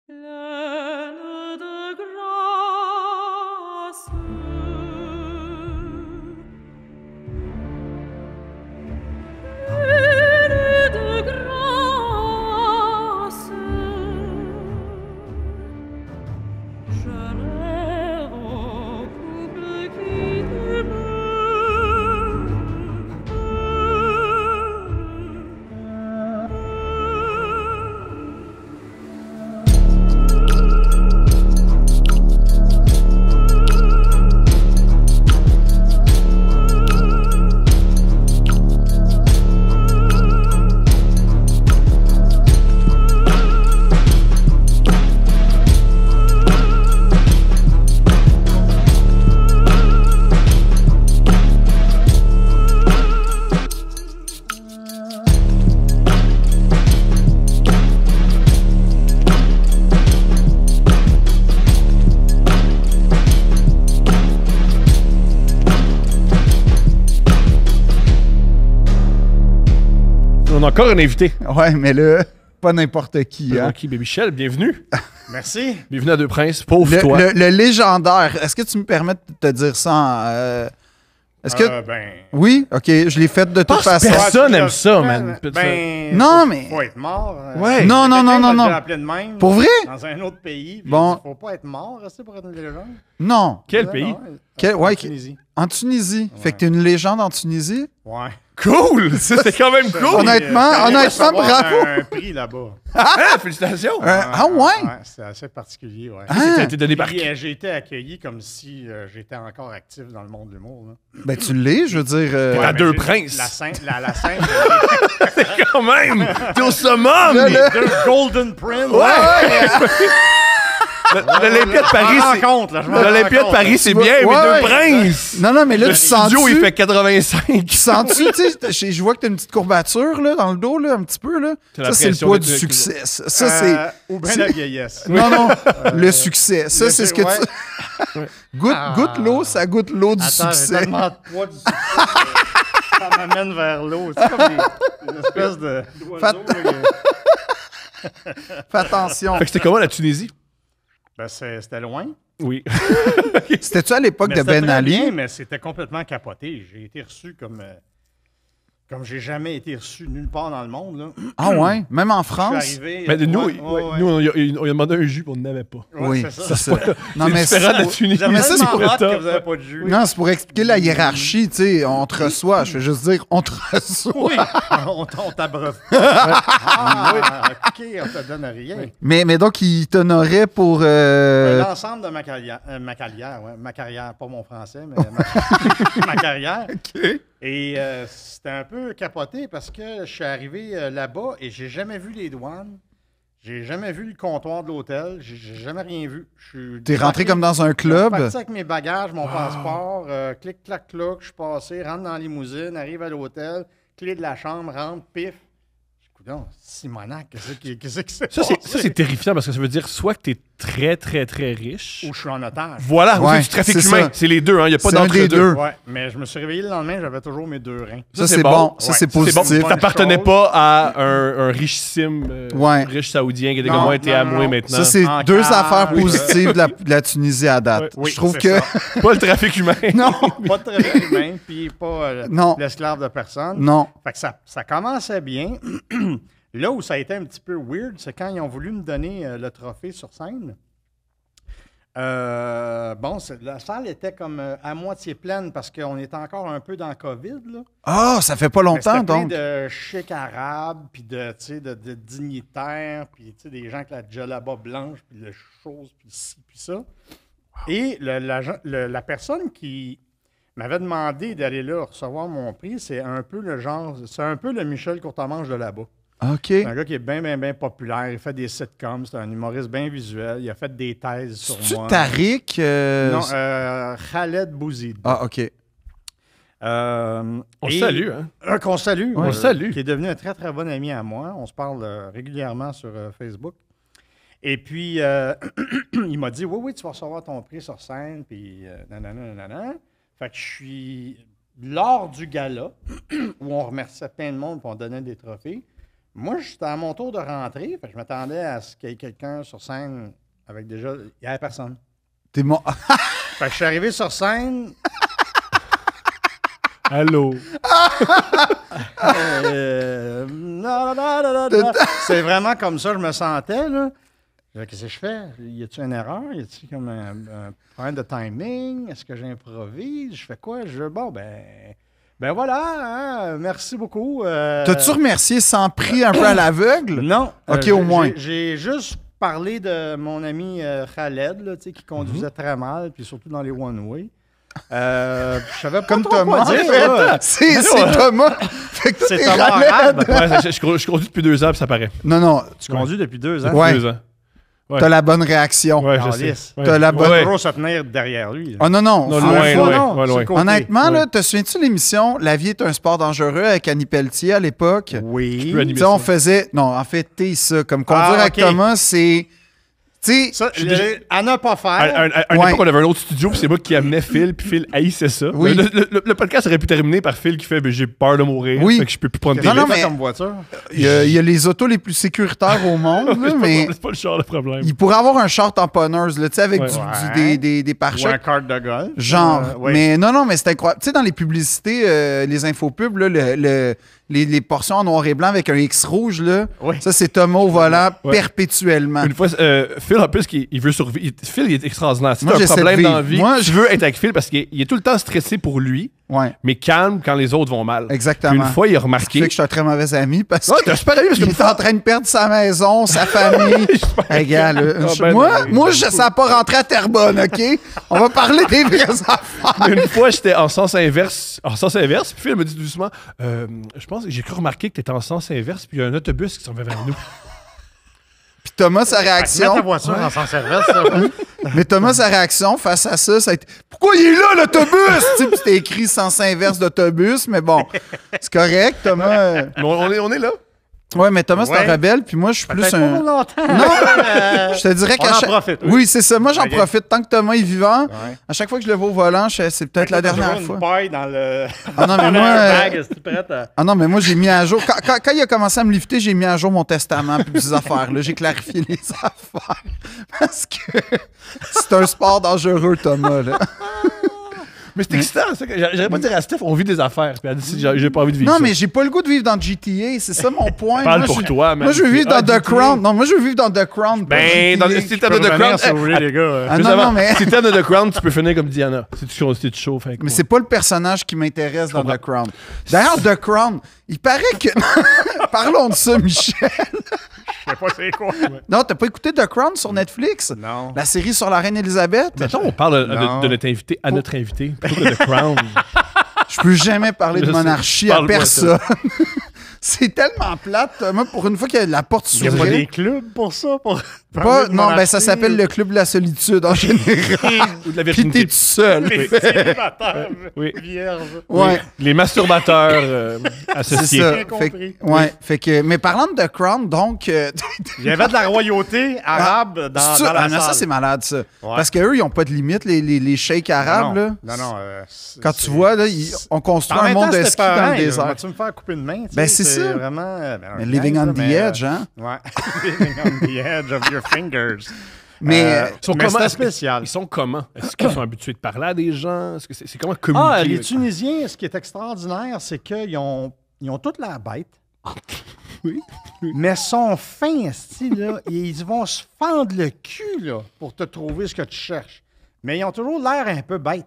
Pleine de grâce. Pleine de grâce. Je rêve au couple qui On a encore un invité. Ouais, mais là, pas n'importe qui. Hein? Ok, Michel, bienvenue. Merci. Bienvenue à Deux Princes. Pauvre toi. Le légendaire, est-ce que tu me permets de te dire ça en, est-ce que... Ben... Oui? OK, je l'ai fait de toute Pense façon. personne Ouais, aime ça, man. Non, mais... Faut être mort. Ouais. Non, non, non, non, non. Appelé de même, Pour vrai? Dans un autre pays. Bon. Bon. Faut pas être mort, rester pour être une légende. Non. Quel Non, pays? non, Ouais, en Tunisie. En Tunisie. Ouais. Fait que t'es une légende en Tunisie? Ouais. Cool! C'est quand même cool! Honnêtement, bravo! un prix là-bas. Ah, félicitations! Ah ouais? C'est assez particulier, ouais. Ah. Ça a été donné par Puis, qui? j'ai été accueilli comme si j'étais encore actif dans le monde de l'humour. Là. Ben, tu l'es, je veux dire... Ouais. À mais Deux j'ai- Princes. La scène... La scène Quand même! T'es au summum! Le- les deux Golden Prince. L'Olympia de Paris, c'est... L'Olympia de Paris, c'est bien, mais Ouais, Deux ouais. Princes! Non, non, mais là, Le tu sens-tu... studio, il fait 85. Sens-tu, tu sais, je vois que t'as une petite courbature, là, dans le dos, là, un petit peu, là. C'est la Ça, c'est le pression poids des du trucs, succès. Ça, c'est... Ou bien c'est- la vieillesse. Non, non, le succès. Ça, c'est ce que ouais. tu... Goûte l'eau, ça goûte l'eau du Attends, j'ai succès. tellement de poids du succès que ça m'amène vers l'eau. C'est comme une espèce de d'oiseau, là, Fais attention. Fait que c'était comment la Tunisie? Ben, c'était loin. Oui. C'était-tu à l'époque Mais de c'était Ben très bien, Ali? mais c'était complètement capoté. J'ai été reçu comme j'ai jamais été reçu nulle part dans le monde. Là. Ah ouais? Même en Je suis France? arrivé... Mais nous, ouais, ouais. nous on a demandé un jus, puis on n'en avait pas. Ouais, Oui, c'est ça. c'est ça. Non, C'est mais différent de la c'est... Tunisie. Vous avez Mais ça, c'est tellement pour hâte le que top. vous n'avez pas de jus. Non, c'est pour expliquer la hiérarchie, tu sais. On te reçoit. Je veux juste dire, on te reçoit. Oui, on t'abreuve. OK, on te donne rien. Mais donc, il t'honorait pour... L'ensemble de ma carrière, pas mon français, mais ma carrière. OK. Et c'était un peu capoté parce que je suis arrivé là-bas et j'ai jamais vu les douanes. J'ai jamais vu le comptoir de l'hôtel. J'ai jamais rien vu. T'es rentré comme dans un Je suis club? parti avec mes bagages, mon passeport, clic, clac, clac, je suis passé, rentre dans la limousine, arrive à l'hôtel, clé de la chambre, rentre, pif. Coudonc, Simonac, qu'est-ce qui s'est Ça, passé? c'est terrifiant parce que ça veut dire soit que t'es très, très, très riche. Ou je suis en otage. Voilà, Ouais, c'est du trafic c'est humain. ça. C'est les deux, hein. Il n'y a pas C'est un des d'entre-deux. deux. Ouais, mais je me suis réveillé le lendemain, j'avais toujours mes deux reins. Ça, c'est bon. Ça, Ouais, c'est ça, c'est bon. positif. Bonne T'appartenais chose. pas à un richissime, Ouais. riche saoudien qui était Non, comme moi, t'es à non, moi non. maintenant. Ça, c'est En deux calme. affaires positives de la Tunisie à date. Ouais. Je trouve c'est que... ça. Pas le trafic humain. Non, Pas de trafic humain, puis pas Non. l'esclave de personne. non. Fait que ça commençait bien. Là où ça a été un petit peu weird, c'est quand ils ont voulu me donner le trophée sur scène. La salle était comme à moitié pleine parce qu'on était encore un peu dans COVID. Là. Ah, ça fait pas Mais longtemps, c'était plein donc. de chics arabes, puis de dignitaires, puis des gens avec la djellaba blanche, puis les choses, puis ci, puis ça. Et la personne qui m'avait demandé d'aller là recevoir mon prix, c'est un peu le Michel Courtemanche de là-bas. OK. C'est un gars qui est bien, bien, bien populaire. Il fait des sitcoms. C'est un humoriste bien visuel. Il a fait des thèses sur C'est-tu moi. Tariq? Non, Khaled Bouzid. Ah, OK. On le salue, hein. Qu'on salue. On le salue. Qui est devenu un très, très bon ami à moi. On se parle régulièrement sur Facebook. Et puis, il m'a dit, oui, tu vas recevoir ton prix sur scène. Puis, nanana. Fait que je suis... Lors du gala, où on remerciait plein de monde et on donnait des trophées, moi, j'étais à mon tour de rentrer. Fait que je m'attendais à ce qu'il y ait quelqu'un sur scène avec déjà... Il n'y avait personne. T'es mon... Fait que je suis arrivé sur scène. Allô? C'est vraiment comme ça que je me sentais, là. Qu'est-ce que je fais? Y a-t-il une erreur? Y a-t-il comme un problème de timing? Est-ce que j'improvise? Je fais quoi? Bon, ben voilà, hein, merci beaucoup. T'as-tu remercié sans prix un peu à l'aveugle? Non. OK, au moins. J'ai juste parlé de mon ami Khaled, là, tu sais, qui conduisait très mal, puis surtout dans les one-way. Je savais pas Comme trop Thomas. quoi dire, là. C'est Thomas. Fait que C'est t'es Thomas Khaled. Arabe. Ouais, je conduis depuis 2 ans, puis ça paraît. Non. Tu conduis depuis 2 ans. Ouais. 2 ans. Ouais. T'as la bonne réaction. Ouais, je Calisse. sais. T'as la bonne... Il faut Ouais. toujours se tenir derrière lui. là. Oh non. Non, loin, Faut- loin, non, ouais, sur loin. le côté. Honnêtement, là, Ouais. te souviens-tu de l'émission La vie est un sport dangereux avec Annie Pelletier à l'époque? Oui. Je peux animer Tu sais, on ça. faisait... Non, en fait, t'es ça. Comme conduire Ah, avec ok. Thomas, c'est... Tu sais... Ça, à ne pas faire. À une Ouais. époque, on avait un autre studio, puis c'est moi qui amenais Phil, puis Phil haïssait ça. Oui. Le podcast aurait pu terminer par Phil qui fait ben, j'ai peur de mourir, Oui. fait que je peux plus prendre des Non, non, risques. mais- comme voiture. Il y a les autos les plus sécuritaires au monde, là, mais C'est pas le genre de problème. il pourrait avoir un char tamponneuse, là, tu sais, avec Ouais. des Ou un pare-chocs. kart de golf. Genre, Oui. mais non, mais c'est incroyable. Tu sais, dans les publicités, les infopubs, là, les portions en noir et blanc avec un X rouge, là, Oui. ça, c'est Thomas au volant Ouais. perpétuellement. Une fois, Phil, en plus, il veut survivre. Phil, il est extraordinaire. Si Moi, t'as un j'essaie de problème vivre. dans la vie, Moi, je veux être avec Phil parce qu'il est tout le temps stressé pour lui, Ouais, mais calme quand les autres vont mal. exactement. Puis une fois, il a Ce qui remarqué. fait que je suis un très mauvais ami parce Ouais, que t'es un super ami parce que il est en train de perdre sa maison, sa famille. Hey, gars, là, Ah, ben, moi, je ne sens pas rentrer à Terrebonne, OK? On va parler des vraies affaires. Une fois, j'étais en sens inverse, puis Phil me dit doucement je pense que j'ai cru remarquer que t'étais en sens inverse, puis il y a un autobus qui s'en va vers nous. Puis Thomas, sa Mets ta réaction... voiture en sans service. ça. Mais Thomas, sa réaction face à ça, ça a été « Pourquoi il est là, l'autobus? » Tu sais, puis c'était écrit sens inverse d'autobus, mais bon, c'est correct, Thomas. Mais on est là. Ouais, mais Thomas, c'est Ouais. un rebelle, puis moi, je suis plus Peut-être pas un... pour longtemps. Non, je te dirais On qu'à en chaque... profite, oui. Oui, c'est ça. Moi, j'en Ok. profite. Tant que Thomas est vivant, Ouais. à chaque fois que je le vois au volant, c'est peut-être la dernière Toujours fois. une paille dans le. Ah non, mais dans moi... l'airbag, est-tu prête à- Ah non, mais moi, j'ai mis à jour... Quand il a commencé à me lifter, j'ai mis à jour mon testament puis des affaires. Là, j'ai clarifié les affaires. Parce que c'est un sport dangereux, Thomas. Là. Mais c'est excitant. J'aurais pas dire à Steph, on vit des affaires. Puis elle dit, j'ai pas envie de vivre Non, ça. mais j'ai pas le goût de vivre dans GTA. C'est ça mon point. Parle Moi, pour je- toi, man. Moi, je veux vivre Ah, dans The GTA. Crown. Non, moi, je veux vivre dans The Crown. pas Ben, GTA. dans le système de Peux The revenir, Crown. si vous voulez, les gars. Ah Juste non, avant, non, mais... si t'aimes The Crown, tu peux finir comme Diana. Si tu chauffes avec Mais moi. c'est pas le personnage qui m'intéresse dans comprends. The Crown. D'ailleurs, The Crown, il paraît que... Parlons de ça, Michel. Je sais pas c'est quoi. Non, t'as pas écouté The Crown sur Netflix? Non. La série sur la reine Elisabeth? Mettons, on parle Non. de notre invité à notre invité plutôt que The Crown. Je peux jamais parler de Je sais. monarchie à Parle-moi personne. C'est tellement plate, Thomas, pour une fois qu'il y a la porte Il n'y a pas s'ouvrait. des clubs pour ça? Pour Pas- parler de non, ben monarchie? ça s'appelle le Club de la solitude en général. Ou de la Puis virginité. t'es tout seul. Les célibataires Oui. vierges. Ouais, Les masturbateurs c'est associés. ça. Bien Fait, compris. ouais, fait que, mais parlant de The Crown, donc... Il y avait de la royauté arabe dans c'est la mais ça, salle. c'est malade, ça. Parce qu'eux, ils n'ont pas de limite, les sheiks arabes. non, Là. non, non. Quand tu vois, là, on construit un monde de ski dans le désert. Tu me faire couper une main? Tu Ben, sais, c'est ça. Vraiment, un Mais living gag, on là, the mais, edge, hein? Ouais. Living on the edge of your fingers. Mais Ils sont Mais comment? c'était spécial. Ils sont comment? Est-ce qu'ils sont habitués de parler à des gens? Est-ce que c'est comment communiquer? Ah, les avec- Tunisiens, ce qui est extraordinaire, c'est qu'ils ont toute la bête. Oui. Mais sont fins, esti, là. Ils vont se fendre le cul, là, pour te trouver ce que tu cherches. Mais ils ont toujours l'air un peu bêtes.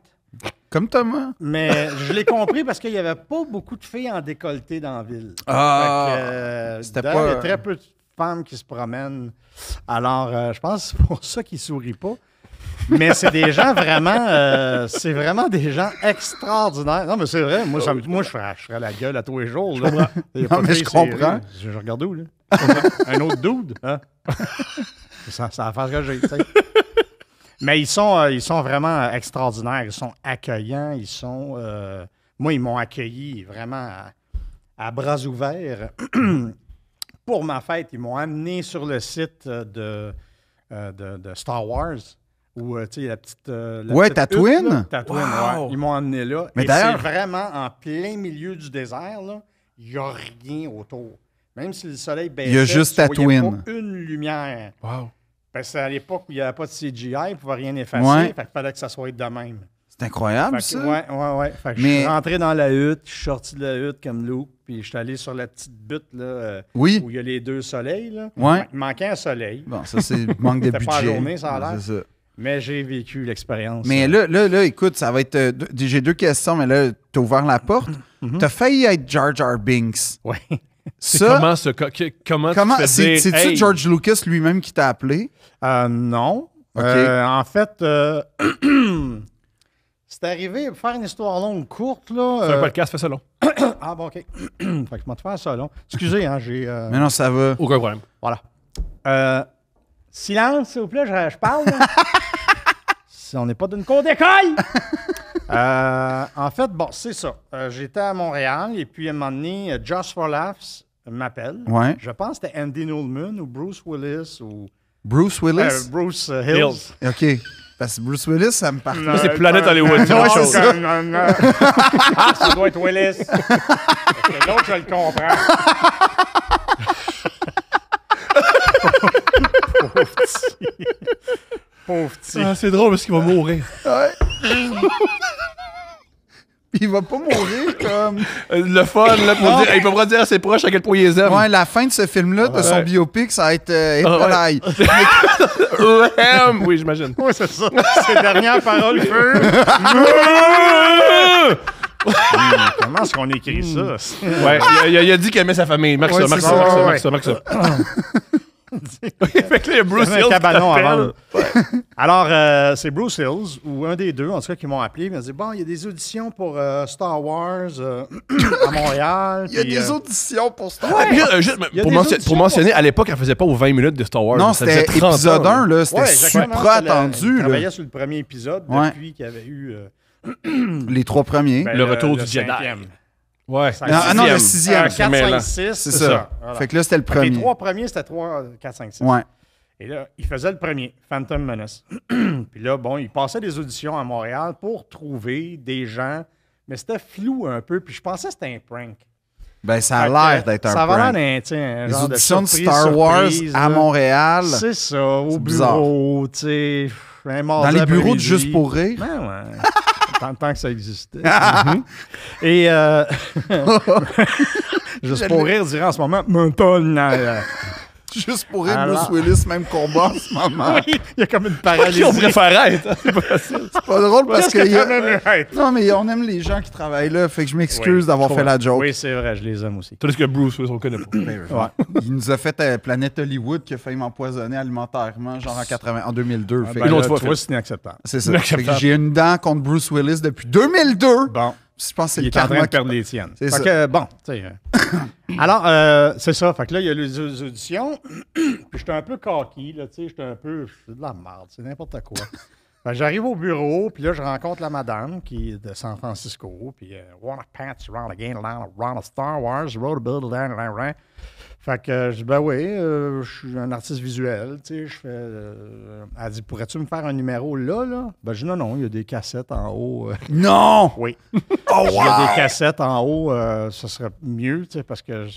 comme Thomas. Mais je l'ai compris parce qu'il n'y avait pas beaucoup de filles en décolleté dans la ville. Ah, Fait que, c'était d'ailleurs, il y a pas- très peu de femmes qui se promènent. Alors, je pense que c'est pour ça qu'ils ne sourient pas. Mais c'est des gens vraiment... c'est vraiment des gens extraordinaires. Non, mais c'est vrai. Moi, je ferais la gueule à tous les jours. Là. Il y a pas de mais je filles comprends. sérieuses. Je regarde où, là? Un autre dude? Hein? ça va faire ce que j'ai, tu sais. Mais ils sont vraiment extraordinaires. Ils sont accueillants. Moi, ils m'ont accueilli vraiment à bras ouverts. Pour ma fête, ils m'ont amené sur le site de Star Wars. Où, tu sais, la petite. Ouais, petite Tatooine? hutte, là. Tatooine, Wow. ouais. Ils m'ont amené là. Mais Et d'ailleurs- c'est vraiment en plein milieu du désert, là. Il n'y a rien autour. Même si le soleil baissait, Il y a juste tu voyais Tatooine. pas une lumière. Wow. Parce que c'est à l'époque où il n'y avait pas de CGI, il ne pouvait rien effacer. Ouais. Fait qu'il fallait que ça soit de même. C'est incroyable, Fait que, ça. ouais. Fait que je Mais- suis rentré dans la hutte, je suis sorti de la hutte comme Luke, puis je suis allé sur la petite butte là, Oui. où il y a les deux soleils. Là. Ouais. Il manquait un soleil, Bon, ça, c'est le manque de C'était budget. pas la journée, ça a l'air. C'est ça. mais j'ai vécu l'expérience. Mais là, écoute, ça va être... j'ai 2 questions, mais là, t'as ouvert la porte. T'as failli être Jar Jar Binks. Oui. Ça, Comment comment... tu fais C'est-tu dire, hey, George Lucas lui-même qui t'a appelé? Non. OK. En fait, c'est arrivé, pour faire une histoire longue, courte, là. C'est un podcast, fais ça long. Ah bon, OK. Fait que je vais te faire ça long. Excusez, hein, j'ai... Mais non, ça va. Aucun problème. Voilà. Silence, s'il vous plaît, je parle. là. Si on n'est pas d'une cour d'école. En fait, bon, c'est ça. J'étais à Montréal et puis à un moment donné, Just for Laughs m'appelle. Ouais. Je pense que c'était Andy Newman ou Bruce Willis ou Bruce Willis? Bruce Hills. OK. Parce que Bruce Willis, ça me parle. Moi, c'est Planète Hollywood, c'est Ouais, autre c'est chose. ça. Ah, ça doit être Willis. Parce que l'autre, je le comprends. Pauvre petit. Pauvre petit. Ah, c'est drôle parce qu'il va mourir. Il va pas mourir comme... Le fun, là, pour dire, il peut pas dire à ses proches à quel point il les aime. Ouais, la fin de ce film-là, de son Ouais. biopic, ça va être... Ah, ouais. Oui, j'imagine. Oui, c'est ça. Ses dernières paroles furent. Comment est-ce qu'on écrit ça? Ouais, il a dit qu'il aimait sa famille. Marque Ouais, ça, marque c'est ça, ça. marque ça, marque ça, marque ça. Fait que là, il y a Bruce Il y avait Hills un qui cabanon à t'appelle. vendre. Alors, c'est Bruce Hills, ou un des deux, en tout cas, qui m'ont appelé. Ils m'ont dit, bon, il y a des auditions pour Star Wars à Montréal. Il y a puis, des auditions pour Star Ah, puis juste, Il y a pour, des pour auditions mentionner, à l'époque, elle faisait pas aux 20 minutes de Star Wars. Non, Ça faisait c'était 30 épisode heures. 1, là. C'était Ouais, exactement, super c'était Il attendu, là. travaillait sur le premier épisode Ouais. depuis qu'il y avait eu Les 3 premiers. ben, Le retour du Jedi. cinquième. Ouais, Ah non, le 6e. 4, mêlant. 5, 6, C'est ça. Voilà. Fait que là, c'était le Fait que les premier. 3 premiers, c'était 3, 4, 5, 6. Ouais. Et là, il faisait le premier, Phantom Menace. Puis là, bon, il passait des auditions à Montréal pour trouver des gens, mais c'était flou un peu, puis je pensais que c'était un prank. Ben, ça a Fait que, l'air d'être un Ça va prank. l'air un Les genre auditions de surprise, Star Wars surprise, à là. Montréal. C'est ça, au bizarre. bureau, tu sais, un mardi Dans les bureaux de après-midi. Juste pour rire. Ben ouais. tant que ça existait. Et Juste pour rire, dirait en ce moment, maintenant. Juste pour rire, Alors- Bruce Willis, même combat en ce moment. Oui, il y a comme une Qui paralysie. on préfère être? C'est pas facile. C'est pas drôle parce Qu'est-ce que... que t'as même être? Non, mais on aime les gens qui travaillent là, fait que je m'excuse Oui, d'avoir je fait la joke. Oui, c'est vrai, je les aime aussi. Tandis que Bruce Willis, on le connaît pas. Ouais. Il nous a fait Planète Hollywood qui a failli m'empoisonner alimentairement, genre en 2002. Fait que- Ben, Une autre là, fois, tu vois, Phil. c'est inacceptable. c'est ça. inacceptable. Fait que j'ai une dent contre Bruce Willis depuis 2002. Bon, Je pense que c'est il le est en train karma de perdre les tiennes. C'est Fait ça. que, bon, tu sais. Alors, c'est ça. Fait que là, il y a les auditions. Puis j'étais un peu cocky, là, tu sais. J'étais un peu. C'est de la merde, c'est n'importe quoi. Fait que j'arrive au bureau, puis là, je rencontre la madame qui est de San Francisco. Puis, wanna pants around again, around a Star Wars, wrote a bill, Fait que je dis, ben oui, je suis un artiste visuel, tu sais, je fais... elle dit, pourrais-tu me faire un numéro là, là? Ben, je dis, non, il y a des cassettes en haut. Non! Oui. Oh, Il y a des wow! cassettes en haut, ce serait mieux, tu sais, parce que tu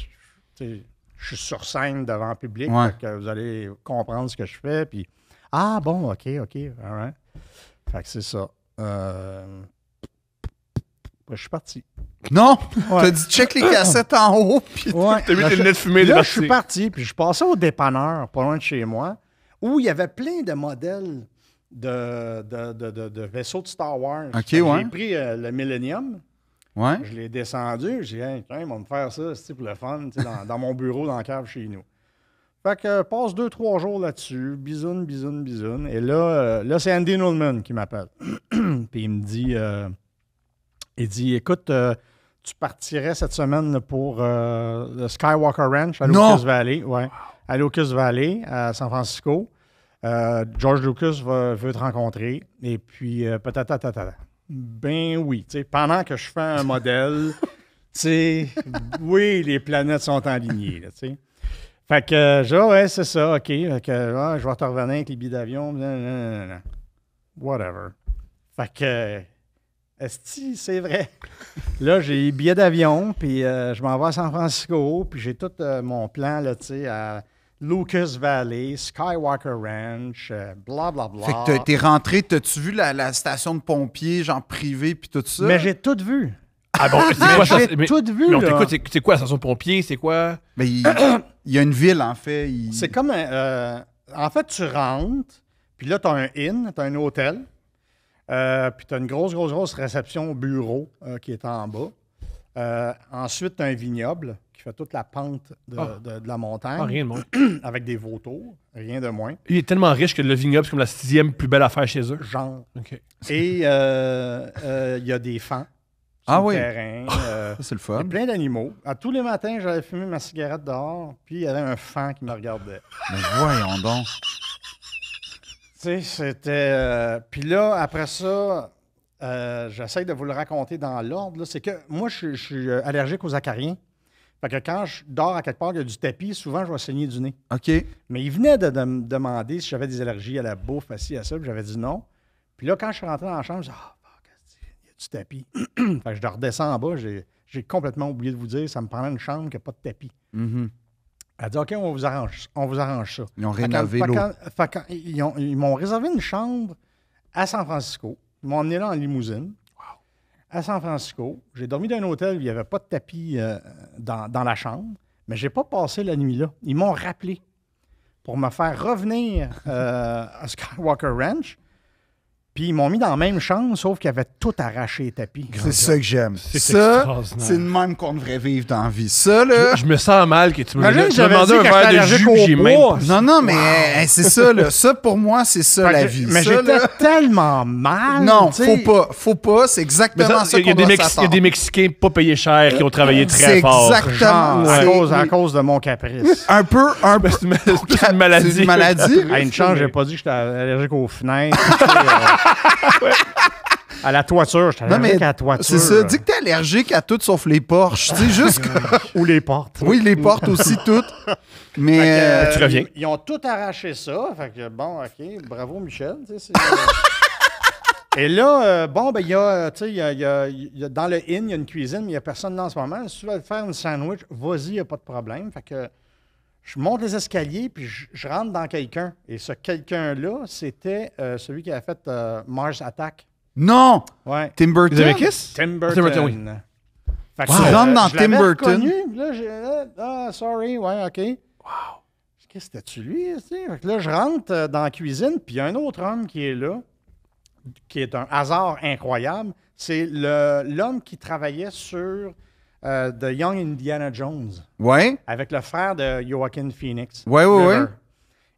sais, je suis sur scène devant le public, Ouais. fait que vous allez comprendre ce que je fais, puis ah bon, ok, all right. Fait que c'est ça. Je suis parti. Non! Ouais. T'as dit check les cassettes en haut, puis Ouais. T'as vu Là, tes je- lunettes fumées, là, t'es je suis parti, puis je passais au dépanneur, pas loin de chez moi, où il y avait plein de modèles de vaisseaux de Star Wars. Ok, Fait que ouais. J'ai pris le Millennium. Ouais. Je l'ai descendu, j'ai dit, hey, tiens, ils vont me faire ça c'est pour le fun, tu sais, dans mon bureau, dans la cave chez nous. Fait que passe 2-3 jours là-dessus, bisoune. Et là c'est Andy Newman qui m'appelle. Puis il me dit, écoute, tu partirais cette semaine là, pour le Skywalker Ranch à Non! Locust Valley. Ouais, à Locust Valley, à San Francisco. George Lucas veut te rencontrer. Et puis, ben oui, tu sais, pendant que je fais un modèle, tu sais, oui, les planètes sont alignées, là, tu sais. Fait que, ouais, c'est ça, OK. Fait que, je vais te revenir avec les billets d'avion. Whatever. Fait que, Esti, c'est vrai. Là, j'ai billet d'avion, puis je m'en vais à San Francisco, puis j'ai tout mon plan, là, tu sais, à Lucas Valley, Skywalker Ranch, blablabla. Fait que t'es rentré, t'as-tu vu la station de pompiers, genre privée, puis tout ça? Mais j'ai tout vu. Ah bon, c'est quoi ça? J'ai tout vu, Mais on là. t'écoute, c'est quoi la station de pompiers? C'est quoi? Ben, il y a une ville, en fait. C'est comme en fait, tu rentres, puis là, tu as un inn, tu as un hôtel, puis tu as une grosse réception au bureau qui est en bas. Ensuite, tu as un vignoble qui fait toute la pente de la montagne. Ah, rien de moins. Avec des vautours, rien de moins. Il est tellement riche que le vignoble, c'est comme la 6e plus belle affaire chez eux. Genre. OK. Et il y a des fans sur Ah le oui. terrain. Ça, c'est le Il y fun. a plein d'animaux. Tous les matins, j'allais fumer ma cigarette dehors, puis il y avait un fan qui me regardait. Mais voyons donc. Tu sais, c'était... Puis là, après ça, j'essaie de vous le raconter dans l'ordre. Là. C'est que moi, je suis allergique aux acariens. Fait que quand je dors à quelque part, il y a du tapis, souvent, je vais saigner du nez. OK. Mais il venait de me demander si j'avais des allergies à la bouffe, assis à ça, puis j'avais dit non. Puis là, quand je suis rentré dans la chambre, je dis « Ah, fuck, il y a du tapis. » Fait que je redescends en bas, j'ai complètement oublié de vous dire, ça me prendrait une chambre qui n'a pas de tapis. Mhm. Elle dit « OK, on vous arrange ça. » Ils ont rénové l'eau. Ils m'ont réservé une chambre à San Francisco. Ils m'ont emmené là en limousine. À San Francisco. J'ai dormi dans un hôtel où il n'y avait pas de tapis dans la chambre, mais je n'ai pas passé la nuit là. Ils m'ont rappelé pour me faire revenir à Skywalker Ranch. Puis ils m'ont mis dans la même chambre, sauf qu'ils avaient tout arraché les tapis. C'est ça que j'aime. C'est Ça, extraordinaire. c'est de même qu'on devrait vivre dans la vie. Ça, là... Je me sens mal que tu me Imagine que tu m'as j'avais demandé dit un que verre j'étais de allergique jus, au j'ai même bois. pas. Non, mais hey, c'est ça, là. Ça, pour moi, c'est ça, la vie. Mais Ça, j'étais là... tellement mal. Non, tu sais. faut pas. C'est Mais exactement ça il y a qu'on des doit il y a s'attendre. des Mexicains pas payés cher qui ont travaillé très C'est fort. exactement... Genre, c'est- à cause de mon caprice. Un peu... C'est plus une maladie. C'est une maladie. À une chance, j'ai pas dit que j'étais allergique aux fenêtres. Tu sais, à la toiture, j'étais Non, allergique mais à la toiture. c'est ça. Dis que t'es allergique à tout sauf les Porsche. Tu sais, juste... que- Ou les portes. Oui, les portes aussi, toutes. Mais... Fait que, tu reviens. Ils ont tout arraché ça. Fait que bon, OK, bravo Michel. Tu sais, Et là, bon, ben, il y a, tu sais, il y a- dans le inn, il y a une cuisine, mais il n'y a personne là en ce moment. Si tu veux faire une sandwich, vas-y, il n'y a pas de problème. Fait que je monte les escaliers, puis je rentre dans quelqu'un. Et ce quelqu'un-là, c'était celui qui a fait Mars Attack. Non! Ouais. Tim Burton? Vous avez Kiss? Tim Burton, Burton. oui. Fait que, Tu rentres dans je l'avais Tim Burton. reconnu, puis là, j'ai sorry, ouais, OK. Wow. Qu'est-ce que c'était-tu lui? Tu sais? Fait que là, je rentre dans la cuisine, puis il y a un autre homme qui est là, qui est un hasard incroyable. C'est l'homme qui travaillait sur The Young Indiana Jones Ouais? avec le frère de Joaquin Phoenix. Ouais. River.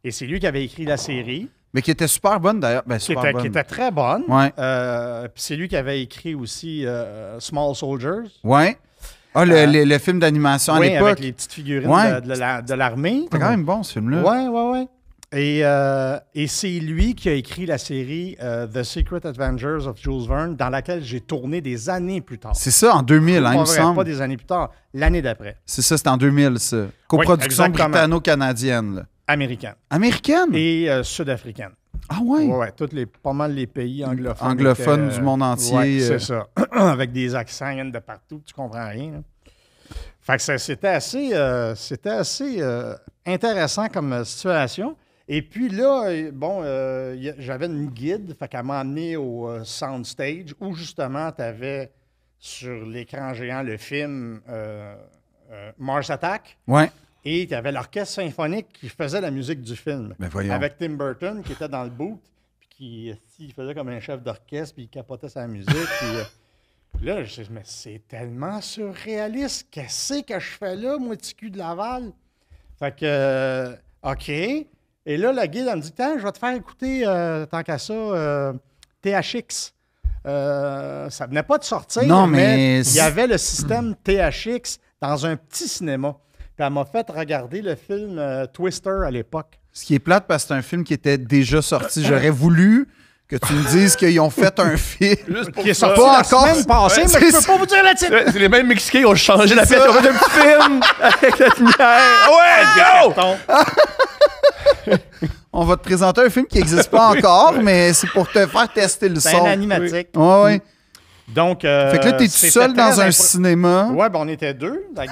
Et c'est lui qui avait écrit la série, Mais qui était super bonne, d'ailleurs. Ben, qui super était, bonne. qui était très bonne. Ouais. Puis c'est lui qui avait écrit aussi Small Soldiers. Ouais. Ah, le film d'animation à Oui, l'époque. avec les petites figurines Ouais. de l'armée. C'était quand même bon, ce film-là. Oui. Et c'est lui qui a écrit la série The Secret Adventures of Jules Verne, dans laquelle j'ai tourné des années plus tard. C'est ça, en 2000, hein, il me Pas semble. des années plus tard, l'année d'après. C'est ça, c'était en 2000, ça. Coproduction exactement. britanno-canadienne. Là. Américaine Américaine? et sud-africaine. Ah ouais? Ouais, pas mal les pays anglophones. Anglophones étaient, du monde entier. Ouais, c'est ça. Avec des accents, ils viennent de partout, tu comprends rien. Là. Fait que c'était assez intéressant comme situation. Et puis là, bon, j'avais une guide, fait qu'elle m'a emmené au soundstage où justement tu avais sur l'écran géant le film Mars Attack. Ouais. Et tu avais l'orchestre symphonique qui faisait la musique du film. Ben voyons. Avec Tim Burton qui était dans le boot, puis qui faisait comme un chef d'orchestre, puis il capotait sa musique. Puis là, je dis, mais c'est tellement surréaliste. Qu'est-ce que je fais là, moi, petit cul de Laval? Fait que, OK. Et là, la guide, elle me dit, tiens, je vais te faire écouter, tant qu'à ça, THX. Ça venait pas de sortir, Non, mais mais il y avait le système THX dans un petit cinéma. Puis elle m'a fait regarder le film Twister à l'époque. Ce qui est plate parce que c'est un film qui était déjà sorti. J'aurais voulu que tu me dises qu'ils ont fait un film. Juste pour Qui est ça. sorti Pas la encore. semaine passée, Ouais, mais c'est je peux ça. pas vous dire la titre. Ouais, c'est les mêmes Mexicains qui ont changé la C'est pièce. ça. Ils ont fait un petit film avec la lumière. Ouais, go! On va te présenter un film qui n'existe pas encore, mais c'est pour te faire tester le C'est son. un animatique. Ouais. Donc, Fait que là, t'es tout c'était seul dans très un cinéma. Ouais, ben on était deux, avec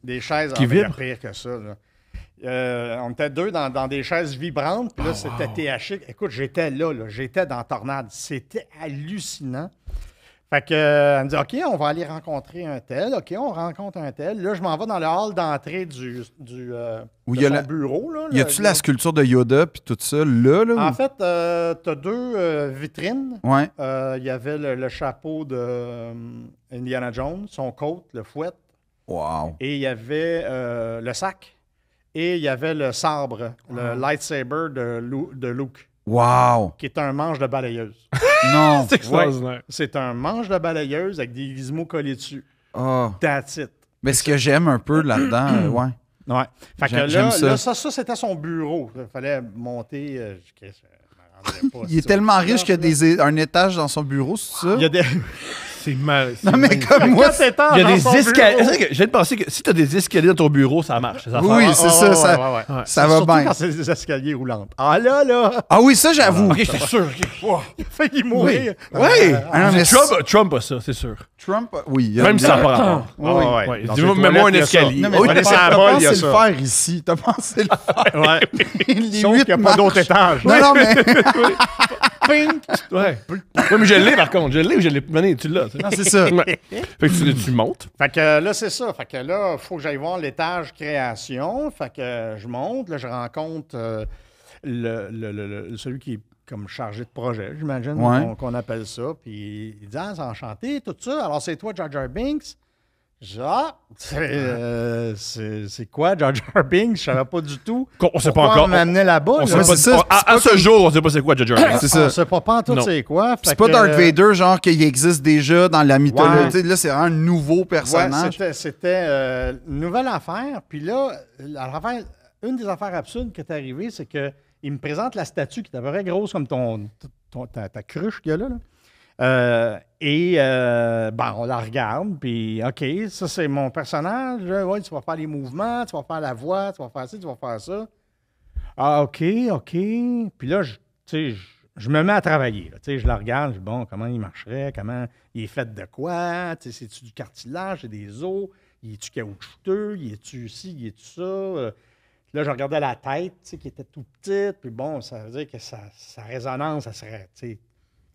des chaises Qui il y a vibrent. pire que ça. Là. On était deux dans des chaises vibrantes, puis là, c'était THX. Écoute, j'étais là, j'étais dans Tornade. C'était hallucinant. Fait que, elle me dit, OK, on va aller rencontrer un tel. OK, on rencontre un tel. Là, je m'en vais dans le hall d'entrée Où de il y a son la- bureau. Là, Y a-tu la sculpture de Yoda puis tout ça là? En ou- fait, tu as deux vitrines. Ouais. Il y avait le chapeau de Indiana Jones, son coat, le fouet, Wow. et il y avait le sac, et il y avait le sabre, le lightsaber de Luke, Wow. qui est un manche de balayeuse. Non. C'est extraordinaire. C'est un manche de balayeuse avec des gizmos collés dessus. Ah. That's it. Mais ce que j'aime un peu là-dedans, ouais. Ouais. Fait que J'aime ça. ça, c'était son bureau. Il fallait monter. Je me rendrais pas, Il est ça. tellement riche qu'il y a un étage dans son bureau, c'est ça? Il y a des. C'est mal. Non, mais comme moi, Quatre étages Il y a dans des son escaliers. bureau. C'est vrai que je viens de penser que si tu as des escaliers dans ton bureau, ça marche. ces affaires. Oui, c'est ça, ça- ouais. ça va Surtout bien. quand c'est des escaliers roulants. Ah là! Ah oui, ça, j'avoue. Ok, c'est sûr. Wow. Il a failli mourir. Oui. Ah non, mais Trump a ça, c'est sûr. Trump, oui. Même si ça n'a pas rapport. Oui. Ouais. Dans Dis-moi, une mets-moi un toilette, il y a ça. escalier. Non, mais Oui, t'as mais c'est à t'as bol, il y a pensé le ça. faire ici. T'as pensé le faire. Ouais. Les Sauf huit qu'il n'y a pas d'autre marches. étage. Non, non, mais... Ouais. Ouais, mais je l'ai par contre. Je l'ai ou je l'ai. Venez, tu l'as. tu sais. Non, c'est ça. Ouais. Fait que tu montes. Fait que là, c'est ça. Fait que là, il faut que j'aille voir l'étage création. Fait que je monte. Là, je rencontre celui qui est comme chargé de projet, j'imagine, Ouais. qu'on appelle ça. Puis il dit, ah, c'est enchanté, tout ça. Alors, c'est toi, Jar Jar Binks? Je dis, ah, c'est quoi, Jar Jar Binks? Je savais pas du tout. On sait pas Pourquoi encore. on m'amenait là-bas. On là? sait Ouais, pas. c'est ça. À ce jour, on sait pas c'est quoi Jar Jar Binks. C'est On ça. sait pas tout Non. c'est quoi. C'est pas Darth Vader, genre, qu'il existe déjà dans la mythologie. Ouais. Tu sais, là, c'est vraiment un nouveau Ouais, personnage. c'était une nouvelle affaire. Puis là, une des affaires absurdes qui est arrivée, c'est qu'il me présente la statue qui est à peu près grosse comme ta cruche qu'il y a là. Ben, on la regarde, puis OK, ça c'est mon personnage. Ouais, tu vas faire les mouvements, tu vas faire la voix, tu vas faire ci, tu vas faire ça. Ah, OK. Puis là, tu sais, je me mets à travailler. Là. Tu sais, je la regarde, je dis, bon, comment il marcherait, comment il est fait de quoi, tu sais, c'est-tu du cartilage, c'est des os, il est-tu caoutchouteux, il est-tu ci, il est-tu ça. Là, je regardais la tête, tu sais, qui était tout petite, puis bon, ça veut dire que sa résonance, ça serait, tu sais,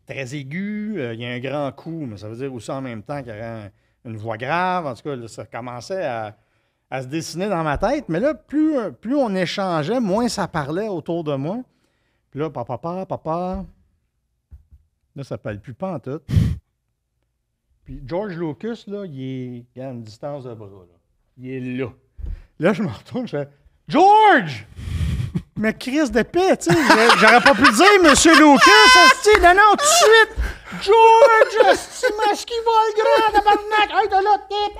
très aiguë. Il y a un grand coup, mais ça veut dire aussi en même temps qu'il y aurait une voix grave. En tout cas, là, ça commençait à se dessiner dans ma tête. Mais là, plus on échangeait, moins ça parlait autour de moi. Puis là, papa. Là, ça ne parle plus pas en tout. Puis George Lucas, là, il est à une distance de bras. Là. Il est là. Là, je me retourne, je fais « George! » Mais Chris de paix, tu sais, j'aurais pas pu le dire, Monsieur Lucas, asti, non, tout de suite. George, asti, mais qui va le grand, tabarnak, hey, de l'autre tête.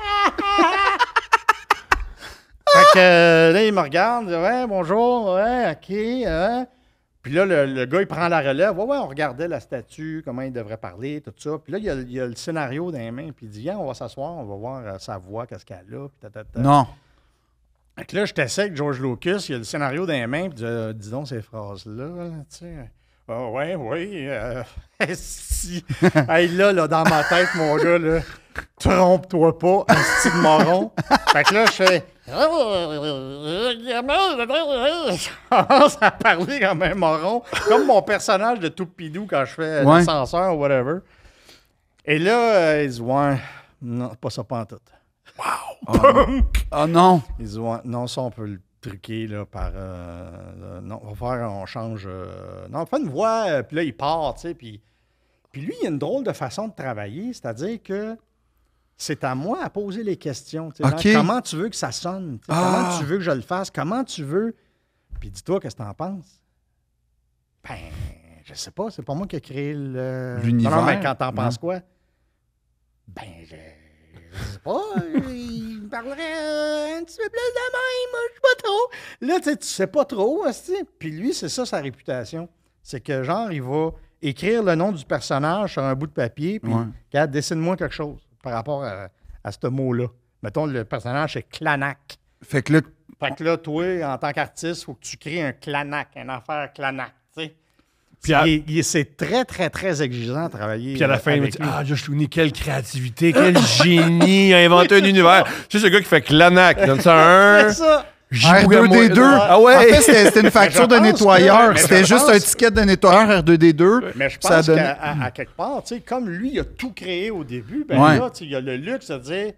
Fait que là, il me regarde, il dit, ouais, bonjour, ouais, OK. Puis là, le gars, il prend la relève. Ouais, on regardait la statue, comment il devrait parler, tout ça. Puis là, il y a le scénario dans les mains, puis il dit, viens, on va s'asseoir, on va voir sa voix, qu'est-ce qu'elle a, puis tatata. Non. Fait que là, j'étais avec George Lucas, il y a le scénario dans les mains, puis dis donc ces phrases-là, tu sais. Ah ouais, oui, si. Hey, là, dans ma tête, mon gars, là, trompe-toi pas, un style moron. Fait que là, je fais... Je commence à parler comme un moron, comme mon personnage de Toupidou quand je fais Ouais. l'ascenseur ou whatever. Et là, il dit, ouais, non, pas ça pantoute. Oh non. Ils disent, ouais, non, ça, on peut le truquer là, par. Non, on change. Non, on fait une voix, puis là, il part, tu sais. Puis lui, il a une drôle de façon de travailler, c'est-à-dire que c'est à moi à poser les questions. Tu sais, OK. genre, comment tu veux que ça sonne? Tu sais, Comment tu veux que je le fasse? Comment tu veux. Puis dis-toi, qu'est-ce que t'en penses? Ben, je sais pas, c'est pas moi qui ai créé L'univers. Non, mais quand t'en penses Non. quoi? Ben, je sais pas, il me parlerait un petit peu plus de même, je sais pas trop. Là, tu sais pas trop, hostie. Puis lui, c'est ça sa réputation. C'est que, genre, il va écrire le nom du personnage sur un bout de papier, puis, Ouais. regarde, dessine-moi quelque chose par rapport à ce mot-là. Mettons, le personnage, c'est Clanac. Fait que là, Fait que là, toi, en tant qu'artiste, il faut que tu crées un Clanac, une affaire Clanac, tu sais. C'est très, très, très exigeant de travailler. Puis à la fin, il me avec dit lui. Ah, Josh Clooney, quelle créativité, quel génie, il a inventé un univers. Tu sais, ce gars qui fait clanac, donne ça un. C'est ça. R2D2. Ah ouais. En fait, c'était une facture de pense nettoyeur. que- C'était je juste pense- un ticket de nettoyeur R2D2. Mais je Ça pense donne- qu'à quelque part, tu sais, comme lui, il a tout créé au début, ben Ouais. là, tu sais, il a le luxe de dire,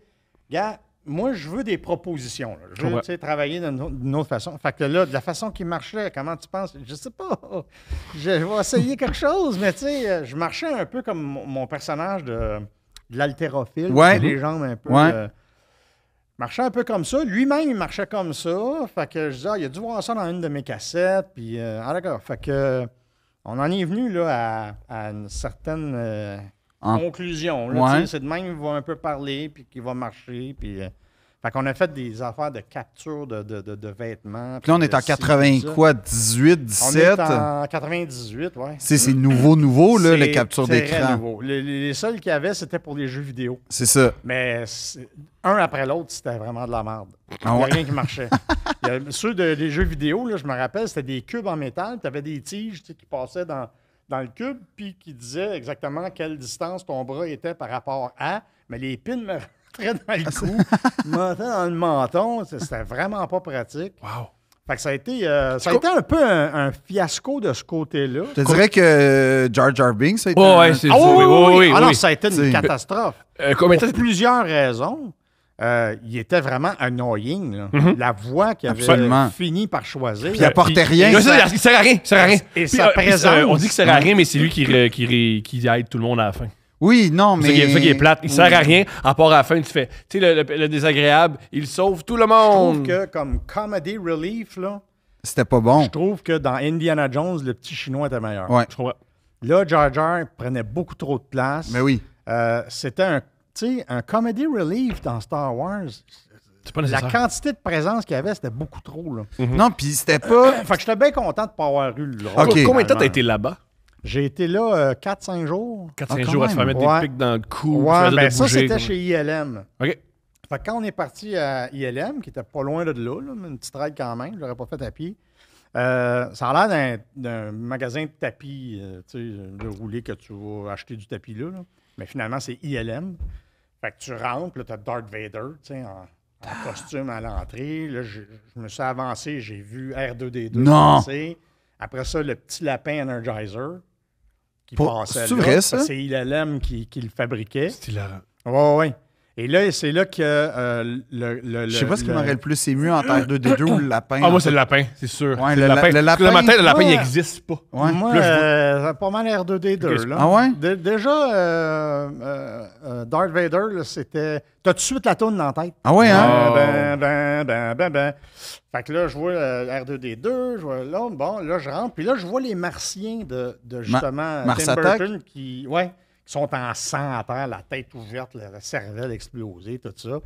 gars, moi, je veux des propositions. Là. Je veux comprends. tu sais, travailler d'une autre façon. Fait que là, de la façon qu'il marchait, comment tu penses? Je sais pas. Je vais essayer quelque chose, mais tu sais, je marchais un peu comme mon personnage de l'haltérophile. Ouais. Les jambes un peu. Ouais. Marchait un peu comme ça. Lui-même, il marchait comme ça. Fait que je disais, il a dû voir ça dans une de mes cassettes. Puis, d'accord. Fait que, on en est venu là, à une certaine conclusion. Là, Ouais. tu sais, c'est de même qu'il va un peu parler, puis qu'il va marcher. Puis, fait qu'on a fait des affaires de capture de vêtements. Puis là, on puis est en de ci, 80 ça. quoi, 18, On 17. est en 98, ouais. C'est nouveau, là, les C'est captures très d'écran. nouveau. Les seuls qu'il y avait, c'était pour les jeux vidéo. C'est ça. Mais un après l'autre, c'était vraiment de la merde. Il Ah n'y a ouais? rien qui marchait. Ceux des jeux vidéo, là, je me rappelle, c'était des cubes en métal. Tu avais des tiges tu sais, qui passaient dans le cube puis qui disaient exactement quelle distance ton bras était par rapport à. Mais les pins me rentraient dans le cou, me rentraient dans le menton. C'était vraiment pas pratique. Wow. Fait que ça a été un peu un fiasco de ce côté-là. Je te dirais que Jar Jar Binks, ça a été Oh, un- ouais, c'est Ah oui, oui, oui. Ah non, oui. ça a été C'est- une catastrophe. Combien de temps Pour plusieurs raisons. Il était vraiment annoying. Là. La voix qu'il avait Absolument. fini par choisir. Puis il apportait rien. Il sert à rien, il sert à rien. Et Puis, sa présence. on dit que ça sert à rien, mais c'est lui qui aide tout le monde à la fin. Oui, non, C'est mais... ça qui est plate. Il sert à rien, à part à la fin, tu fais. Tu sais, le désagréable, il sauve tout le Je trouve monde. que comme comedy relief, là, C'était pas bon. je trouve que dans Indiana Jones, le petit chinois était meilleur. Ouais, Je comprends. Là, Jar Jar prenait beaucoup trop de place. mais oui. C'était un comedy relief dans Star Wars. C'est pas La nécessaire. quantité de présence qu'il y avait, c'était beaucoup trop. Là. Non, puis c'était pas... Fait que j'étais bien content de ne pas avoir eu le rôle. Ok. Combien de temps t'as finalement. été là-bas? J'ai été là 4-5 jours. 4-5 Ah, quand jours à te faire même. mettre Ouais. des pics dans le cou. Ouais, faire ben de ça, bouger, c'était comme- chez ILM. OK. Fait que quand on est parti à ILM, qui était pas loin de là, mais une petite ride quand même, je l'aurais pas fait à pied. Ça a l'air d'un magasin de tapis, tu sais, de rouler que tu vas acheter du tapis là. Mais finalement, c'est ILM. Fait que tu rentres, puis là, tu as Darth Vader, tu sais, en costume à l'entrée. Là, je me suis avancé, j'ai vu R2D2 Non! passer. Après ça, le petit lapin Energizer qui Pas- passait c'est là. vrai, ça? C'est ILM qui le fabriquait. C'est hilarant. Oui, oui. Et là, c'est là que le. Je sais pas ce qui m'aurait le plus ému en terre 2D2 ou le lapin. Ah, moi, c'est le lapin, c'est sûr. Ouais, C'est le lapin- Dans ma tête, le lapin, il Ouais. n'existe pas. Ouais. Moi, Là, je ça a pas mal R2D2. Ok, là. Ah ouais? Déjà, Darth Vader, là, c'était. T'as tout de suite la toune dans la tête. Ah ouais, hein? Oh. Ben. Fait que là, je vois R2D2, je vois là, bon, là, je rentre, puis là, je vois les martiens de justement Mars Tim Attack? Burton qui sont en sang à terre, la tête ouverte, la cervelle explosée, tout ça.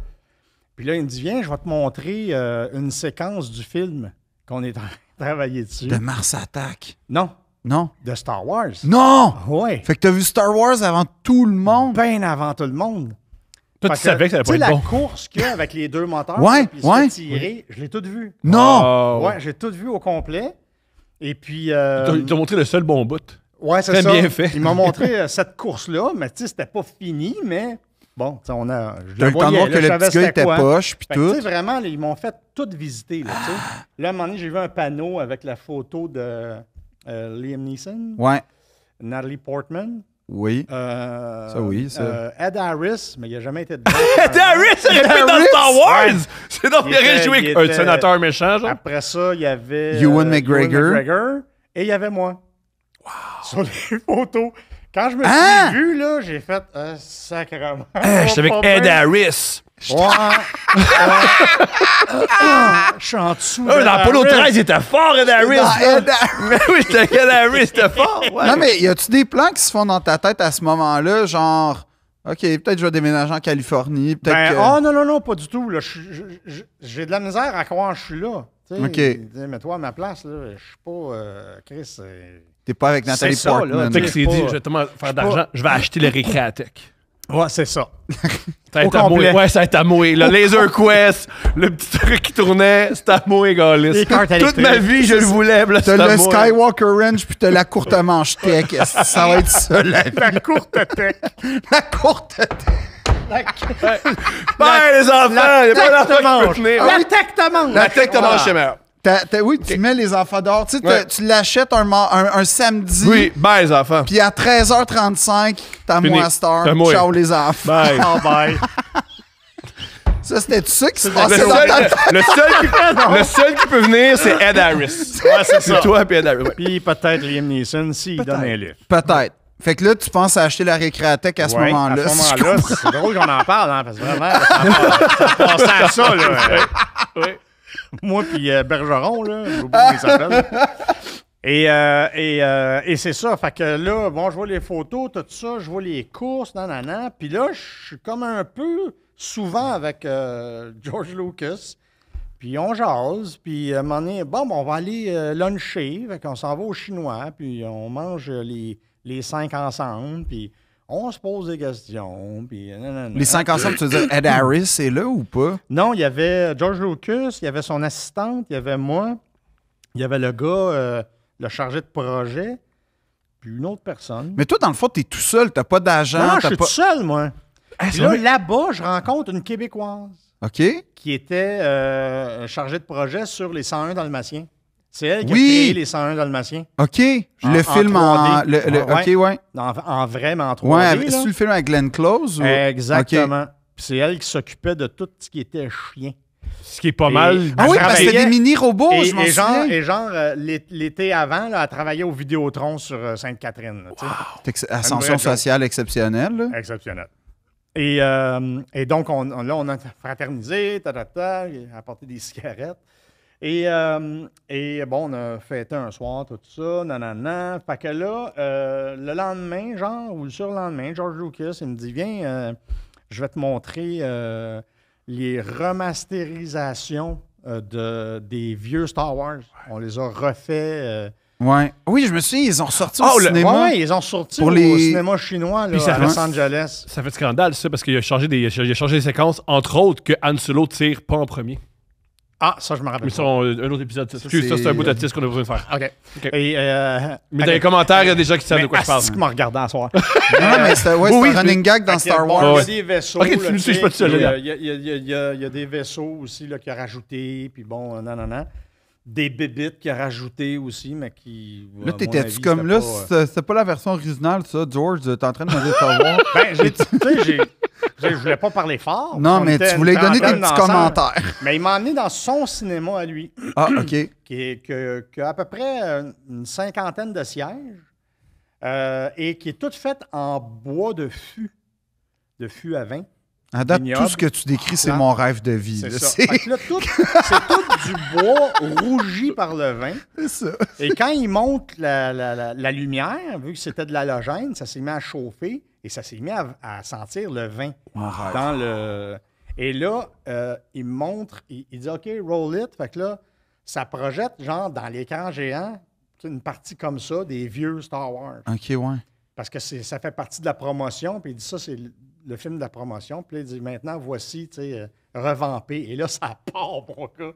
Puis là, il me dit, viens, je vais te montrer une séquence du film qu'on est en train de travailler dessus. De Mars Attack. Non, Non? de Star Wars. Non! Ouais. Fait que t'as vu Star Wars avant tout le monde? Bien avant tout le monde. Toi, tu savais que ça allait pas Tu sais, être la bon. course qu'il y a avec les deux moteurs, Ouais, puis il se ouais. fait tirer, je l'ai tout vu. Non! Oh. Ouais, j'ai tout vu au complet. Et puis. Ils t'ont montré le seul bon bout. Ouais, c'est très ça. bien fait. Il m'a montré cette course-là, mais tu sais, c'était pas fini, mais bon, tu sais, on a. Je T'as eu le temps de voyais, voir là, que je le savais petit gars c'était était quoi. poche, puis Fait que, tu tout. sais, vraiment, là, ils m'ont fait tout visiter. Là, tu sais. Là, à un moment donné, j'ai vu un panneau avec la photo de Liam Neeson, Ouais. Natalie Portman. Oui. Ça oui, ça. Ed Harris, mais il n'a jamais été dedans. Ed Harris, il aurait pu dans Harris? Star Wars! Ouais. C'est donc, il aurait était- joué il avec un était- sénateur méchant, genre. Après ça, il y avait Ewan McGregor. et il y avait moi. Sur les photos. Quand je me Hein? suis vu, là, j'ai fait sacrément. J'étais avec pas Ed bien. Harris. Je suis en dessous. Dans d'Ed Apollo Harris. 13, il était fort, Ed Harris. Dans là. Ed Harris. Mais oui, j'étais avec Ed Harris, c'était fort. Ouais. Non, mais y a-tu des plans qui se font dans ta tête à ce moment-là? Genre, OK, peut-être je vais déménager en Californie. Peut-être Ben, que... oh non, pas du tout. Là. J'ai de la misère à croire que je suis là. Tu sais, OK. Mets-toi à ma place. Là. Je suis pas. Chris. T'es pas avec Nathalie C'est ça, là, Portman. Tu sais qu'il s'est pas- dit, je vais tellement faire d'argent, je vais acheter le Récréatech. Ouais, c'est ça. Ça a Au été à complet. Moé. Ouais, ça a été à Moé. Le Laser Quest, le petit truc qui tournait, c'était à Moé, Gaulis. Les cartes Toute ma électriques. vie, je le voulais. puis là, T'as c'était à le Moé. Skywalker Range puis t'as la courte manche tech. Ça va être ça, la vie. La courte tech. La courte tech. Ouais, les enfants, il n'y a pas d'enfant qui peut tenir. La tech te mange. La tech te mange, c'est meilleur. Oui, tu mets les enfants dehors. Tu sais, Ouais. tu l'achètes un samedi. Oui, bye, les enfants. Puis à 13h35, t'as Fini. moi Star. T'as moi. Ciao les enfants. Bye. Oh, bye. Ça, c'était ça qui se Le passait dans ta tête. le seul qui peut venir, c'est Ed Harris. Ouais, c'est ça. C'est toi et Ed Harris. Ouais. Puis peut-être Liam Neeson s'il donne un livre. Peut-être. Fait que là, tu penses à acheter la récréathèque à ce Ouais, moment-là. À ce si je moment-là, comprends. c'est drôle qu'on en parle, hein, parce que vraiment, ça passait à ça, là. Oui. Moi puis Bergeron, là, j'ai oublié comment il s'appelle. Et c'est ça, fait que là, bon, je vois les photos, tout ça, je vois les courses, nanana, puis là, je suis comme un peu souvent avec George Lucas, puis on jase, puis à un moment donné, bon, on va aller luncher, fait qu'on s'en va au Chinois, puis on mange les 5 ensemble, puis on se pose des questions, puis nanana. Les 5 ensemble, tu veux dire Ed Harris est là ou pas? Non, il y avait George Lucas, il y avait son assistante, il y avait moi, il y avait le gars, le chargé de projet, puis une autre personne. Mais toi, dans le fond, t'es tout seul, t'as pas d'agent. non, je t'as suis pas... tout seul, moi. Puis c'est là, vrai. là-bas, je rencontre une Québécoise OK. qui était chargée de projet sur les 101 Dalmatiens. C'est elle qui Oui. a créé les 101 Dalmatiens. OK. En Le film en. 3D. Ouais. OK, ouais. En vrai, mais en 3D. Ouais, là. c'est-tu le film avec Glenn Close? Ou... Exactement. OK. Puis c'est elle qui s'occupait de tout ce qui était chien. Ce qui est pas mal. Ah oui, Elle parce que c'était travaillait- des mini-robots, Et, je m'en et genre, souviens. et genre, l'été avant, là, elle travaillait au Vidéotron sur Sainte-Catherine. là, tu sais. Ascension vraie job. sociale exceptionnelle. Là. Exceptionnel. Et donc, là, on a fraternisé, il a apporté des cigarettes. Et bon, on a fêté un soir, tout ça, nanana. Fait que là, le lendemain, genre, ou le surlendemain, George Lucas, il me dit, viens, je vais te montrer les remasterisations des vieux Star Wars. On les a refaits. Ouais. Oui, je me souviens, ils ont ressorti Oh, au le- cinéma. Ouais, ils ont sorti Pour au les- cinéma chinois là, Puis ça à fait- Los Angeles. Ça fait scandale, ça, parce qu'il a changé des séquences, entre autres, que Han Solo tire pas en premier. Ah, ça, je me rappelle Mais pas. ça, un autre épisode. Excuse, ça, c'est un bout de tease qu'on a besoin de faire. OK. OK. Et, Mais dans les commentaires, il y a des gens qui savent de quoi je parle. Est-ce qu'il m'a regardé à soir? Non, mais c'était ouais, Oui, c'était un running gag dans Star Bon, Wars. il y Ouais. a des vaisseaux. Ok, tu là, me suis, je suis pas tout seul, il y a- là. il y a des vaisseaux aussi là, qu'il a rajoutés, puis bon, non. Des bébites qu'il a rajoutés aussi, mais qui. Là, à mon t'étais-tu avis, comme c'était là, pas, c'était pas la version originale, ça, George, t'es en train de me dire Star Wars. Ben, je voulais pas parler fort. Non, On mais était tu voulais une donner des trentaine petits ensemble. commentaires. Mais il m'a emmené dans son cinéma à lui, Ah, OK. qui a à peu près une cinquantaine de sièges et qui est toute faite en bois de fût à vin. À date, Vignoble. tout ce que tu décris, c'est Plan. mon rêve de vie. C'est là. ça. C'est Fait que là, c'est tout du bois rougi par le vin. c'est ça. Et quand il monte la lumière, vu que c'était de l'halogène, ça s'est mis à chauffer et ça s'est mis à sentir le vin Mon rêve. dans le... Et là, il me montre, il dit « OK, roll it ». Fait que là, ça projette, genre, dans l'écran géant, une partie comme ça des vieux Star Wars. OK, ouais. Parce que ça fait partie de la promotion. Puis il dit ça, c'est le film de la promotion. Puis là, il dit maintenant, voici, tu sais, revampé. Et là, ça part, mon gars.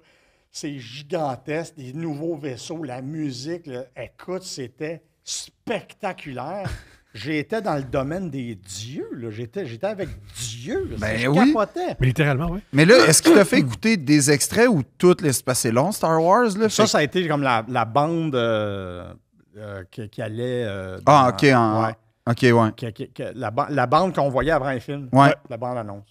C'est gigantesque, des nouveaux vaisseaux, la musique. Là. Écoute, c'était spectaculaire. J'étais dans le domaine des dieux. Là. J'étais avec Dieu. Là. Ben Je oui. capotais. Mais littéralement, oui. Mais là, est-ce qu'il t'a fait écouter des extraits ou toutes les... C'est long, Star Wars, là? Ça a été comme la bande qui allait... Ah, OK, ouais. OK, ouais. La bande qu'on voyait avant les films. Ouais. La bande-annonce.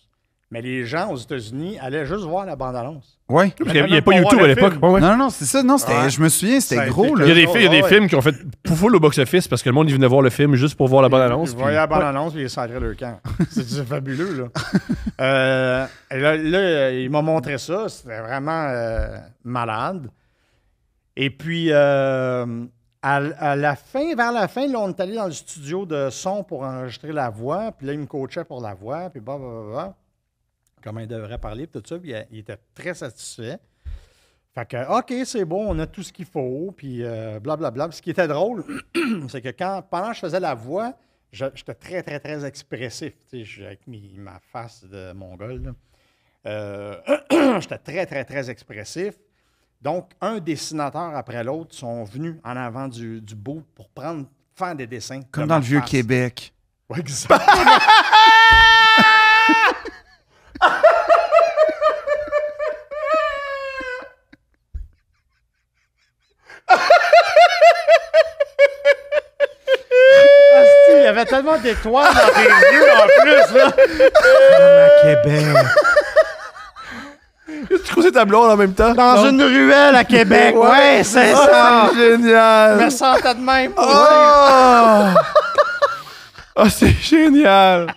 Mais les gens aux États-Unis allaient juste voir la bande-annonce. Ouais. Parce qu'il n'y même avait pas pas YouTube voir à le l'époque. film. Ouais, ouais. Non, c'est ça. Non, c'était... Ouais. Je me souviens, Ça c'était a gros, été là. Il y a des Ouais. films qui ont fait full au box-office parce que le monde il venait voir le film juste pour voir la bande-annonce. Ils puis- voyaient la bande-annonce et ils sacraient leur camp. C'est fabuleux, là. Et là, il m'a montré ça. C'était vraiment malade. Et puis, à la fin, vers la fin, là, on est allé dans le studio de son pour enregistrer la voix. Puis là, il me coachait pour la voix. Puis bah. Comment il devrait parler, puis tout ça. Puis il était très satisfait. Fait que, OK, c'est bon, on a tout ce qu'il faut. Puis blablabla. Puis ce qui était drôle, c'est que pendant que je faisais la voix, j'étais très, très, très expressif, tu sais, avec ma face de mongol, là. J'étais très, très, très expressif. Donc, un dessinateur après l'autre sont venus en avant du bout pour faire des dessins. Comme de dans ma le vieux face. Québec. Ouais, exactement. Asti, il y avait tellement d'étoiles dans tes yeux en plus, là. Québec. Tu crois que c'est ta blonde en même temps? Dans une ruelle à Québec. Ouais, c'est ça. C'est génial! Je me sentais de même. Oh! Ah, c'est génial!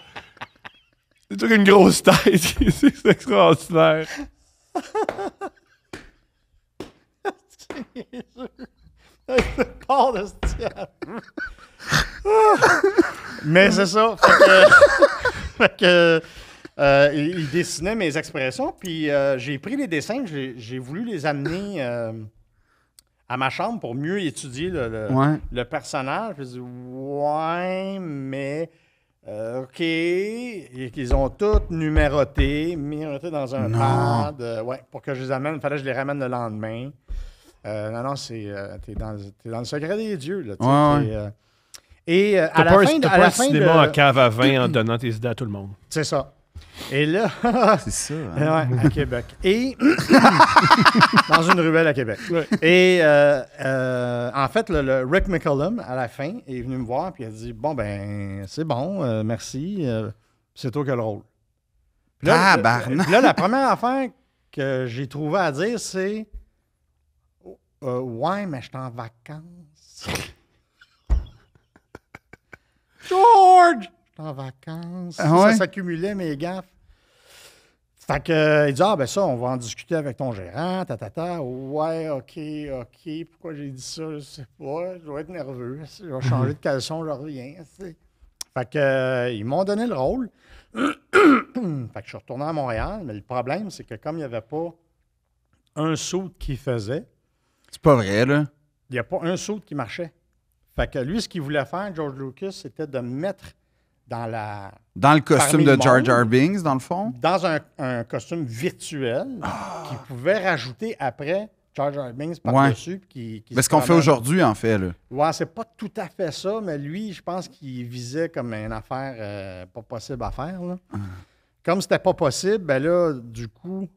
C'est toi qui as une grosse tête. C'est extraordinaire. Corps de ce diable. Mais c'est ça. Il dessinait mes expressions, puis j'ai pris les dessins, j'ai voulu les amener à ma chambre pour mieux étudier Ouais. le personnage. Je me suis dit, ouais, mais OK. Et qu'ils ont toutes numéroté dans un Non. pad. Ouais, pour que je les amène. Il fallait que je les ramène le lendemain. Non, t'es dans le secret des dieux. Là, tu sais, Ouais, et à T'as la pas fin, t'as à pas la un fin cinéma en de... cave à vin en donnant tes idées à tout le monde. C'est ça. Et là, c'est ça. Hein? ouais, à Québec. Et dans une ruelle à Québec. Et en fait, le Rick McCallum, à la fin, est venu me voir et il a dit, bon, ben, c'est bon, merci, c'est toi qui as le rôle. Puis là, Tabarnak. là, la première affaire que j'ai trouvé à dire, c'est, ouais, mais je suis en vacances. George! Je suis en vacances. Ah ouais? Ça s'accumulait, mes gaffes. Fait que, il dit, ah, ben ça, on va en discuter avec ton gérant, Ouais, OK. Pourquoi j'ai dit ça? Je sais pas. Je dois être nerveux. Je vais changer de caleçon, je reviens. Fait que, ils m'ont donné le rôle. Fait que je suis retourné à Montréal, mais le problème, c'est que comme il n'y avait pas un saut qui faisait, C'est pas vrai, là. il n'y a pas un saut qui marchait. Fait que lui, ce qu'il voulait faire, George Lucas, c'était de mettre dans Dans le costume Parmi de le Jar monde. Jar Binks, dans le fond. dans un costume virtuel qu'il pouvait rajouter après Jar Jar Binks par-dessus. Qui Mais se ce qu'on fait promène. aujourd'hui, en fait, là. Ouais, c'est pas tout à fait ça, mais lui, je pense qu'il visait comme une affaire pas possible à faire. Là. Comme c'était pas possible, ben là, du coup,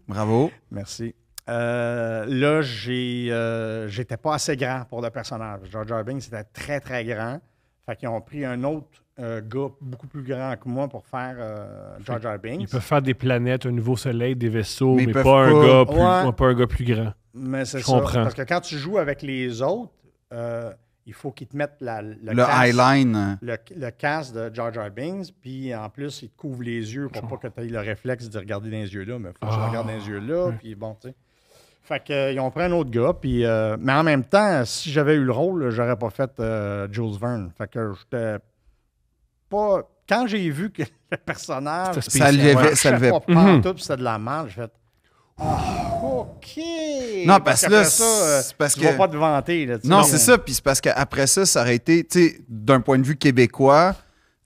Bravo. merci. Là, j'étais pas assez grand pour le personnage. Jar Jar Binks, c'était très, très grand. Fait qu'ils ont pris un autre gars beaucoup plus grand que moi pour faire Jar Jar Binks. Ils peuvent faire des planètes, un nouveau soleil, des vaisseaux, Mais ils mais peuvent pas un pas. gars plus, Ouais. pas un gars plus grand. Mais c'est Je ça. comprends. Parce que quand tu joues avec les autres, il faut qu'ils te mettent Le casque, highline. le casque de Jar Jar Binks, puis en plus, ils te couvrent les yeux pour pas que tu aies le réflexe de regarder dans les yeux là, mais il faut que je regarde dans les yeux là, puis bon, tu sais. Fait qu'ils ont pris un autre gars, puis... mais en même temps, si j'avais eu le rôle, j'aurais pas fait Jules Verne. Fait que j'étais pas... Quand j'ai vu que le personnage... C'était Ça spécial. levait, ça levait. pas pantoute, puis c'était de la merde, j'ai fait... OK! Non, parce que là, qu'après ça, c'est parce tu que- vas pas te vanter. Là, tu Non, sais. c'est ça. Puis c'est parce qu'après ça, ça aurait été, tu sais, d'un point de vue québécois,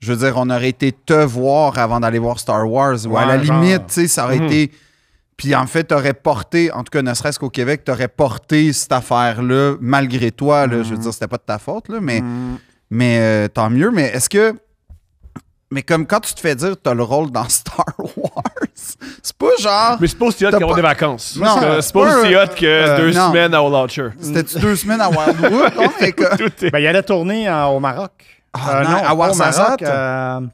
je veux dire, on aurait été te voir avant d'aller voir Star Wars. Ou à Ouais, la genre. limite, tu sais, ça aurait été. Puis en fait, t'aurais porté, en tout cas, ne serait-ce qu'au Québec, t'aurais porté cette affaire-là, malgré toi. Là, Je veux dire, c'était pas de ta faute, là, mais tant mieux. Mais est-ce que. Mais comme quand tu te fais dire que t'as le rôle dans Star Wars, c'est pas genre. Mais c'est pas aussi hot T'as qu'avoir pas- des vacances. Non, C'est pas aussi hot que 2 non. semaines à All Out Sure. C'était-tu 2 semaines à Wildwood? Non, mais comme- Tout est... Ben, il allait tourner au Maroc. Ah, non, non, à pas au Ouarzazate? Maroc,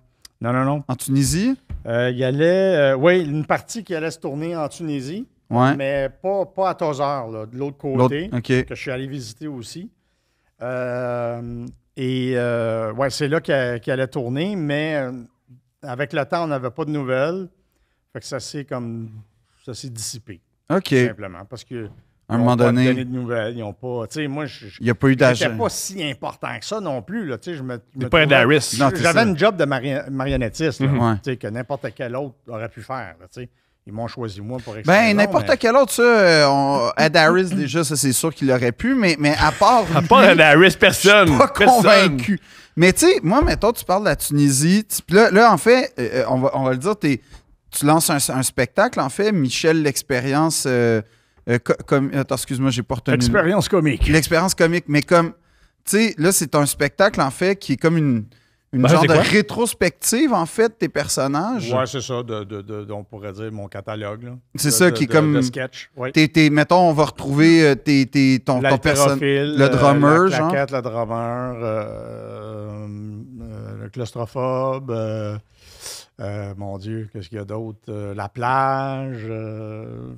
non. En Tunisie? Il allait... oui, une partie qui allait se tourner en Tunisie, Ouais. mais pas à Tozeur, là, de l'autre L'autre. côté, OK. que je suis allé visiter aussi. Ouais, c'est là qu'il allait tourner, mais avec le temps, on n'avait pas de nouvelles. Fait que ça s'est dissipé, OK. simplement. Parce que À un moment donné, donné de nouvelles, ils n'ont pas... Tu sais, moi, il n'y a pas eu d'agent. j'étais pas si important que ça non plus. Là, tu sais, je me T'es pas un trouvais- Darius. Non, c'est J'avais ça. une job de marionnettiste là, Ouais. tu sais, que n'importe quel autre aurait pu faire. Là, tu sais. ils m'ont choisi moi pour Ben, n'importe quel autre, ça, Ed Harris, déjà, ça, c'est sûr qu'il aurait pu, mais à part. À part Ed Harris, personne. Je suis pas Personne. convaincu. Mais tu sais, moi, mettons, tu parles de la Tunisie. Puis là, en fait, on va le dire, tu lances un spectacle, en fait, Michel, l'expérience. Attends, excuse-moi, j'ai pas retenu. Expérience comique. L'expérience comique. Mais comme, tu sais, là, c'est un spectacle, en fait, qui est comme une genre c'est de quoi? rétrospective, en fait, de tes personnages. Ouais, c'est ça, on pourrait dire mon catalogue. là. C'est ça qui est comme. De sketch, oui. Mettons, on va retrouver ton personne. L'haltérophile, Le drummer, la genre. claquette, le drummer, le claustrophobe, mon Dieu, qu'est-ce qu'il y a d'autre? La plage,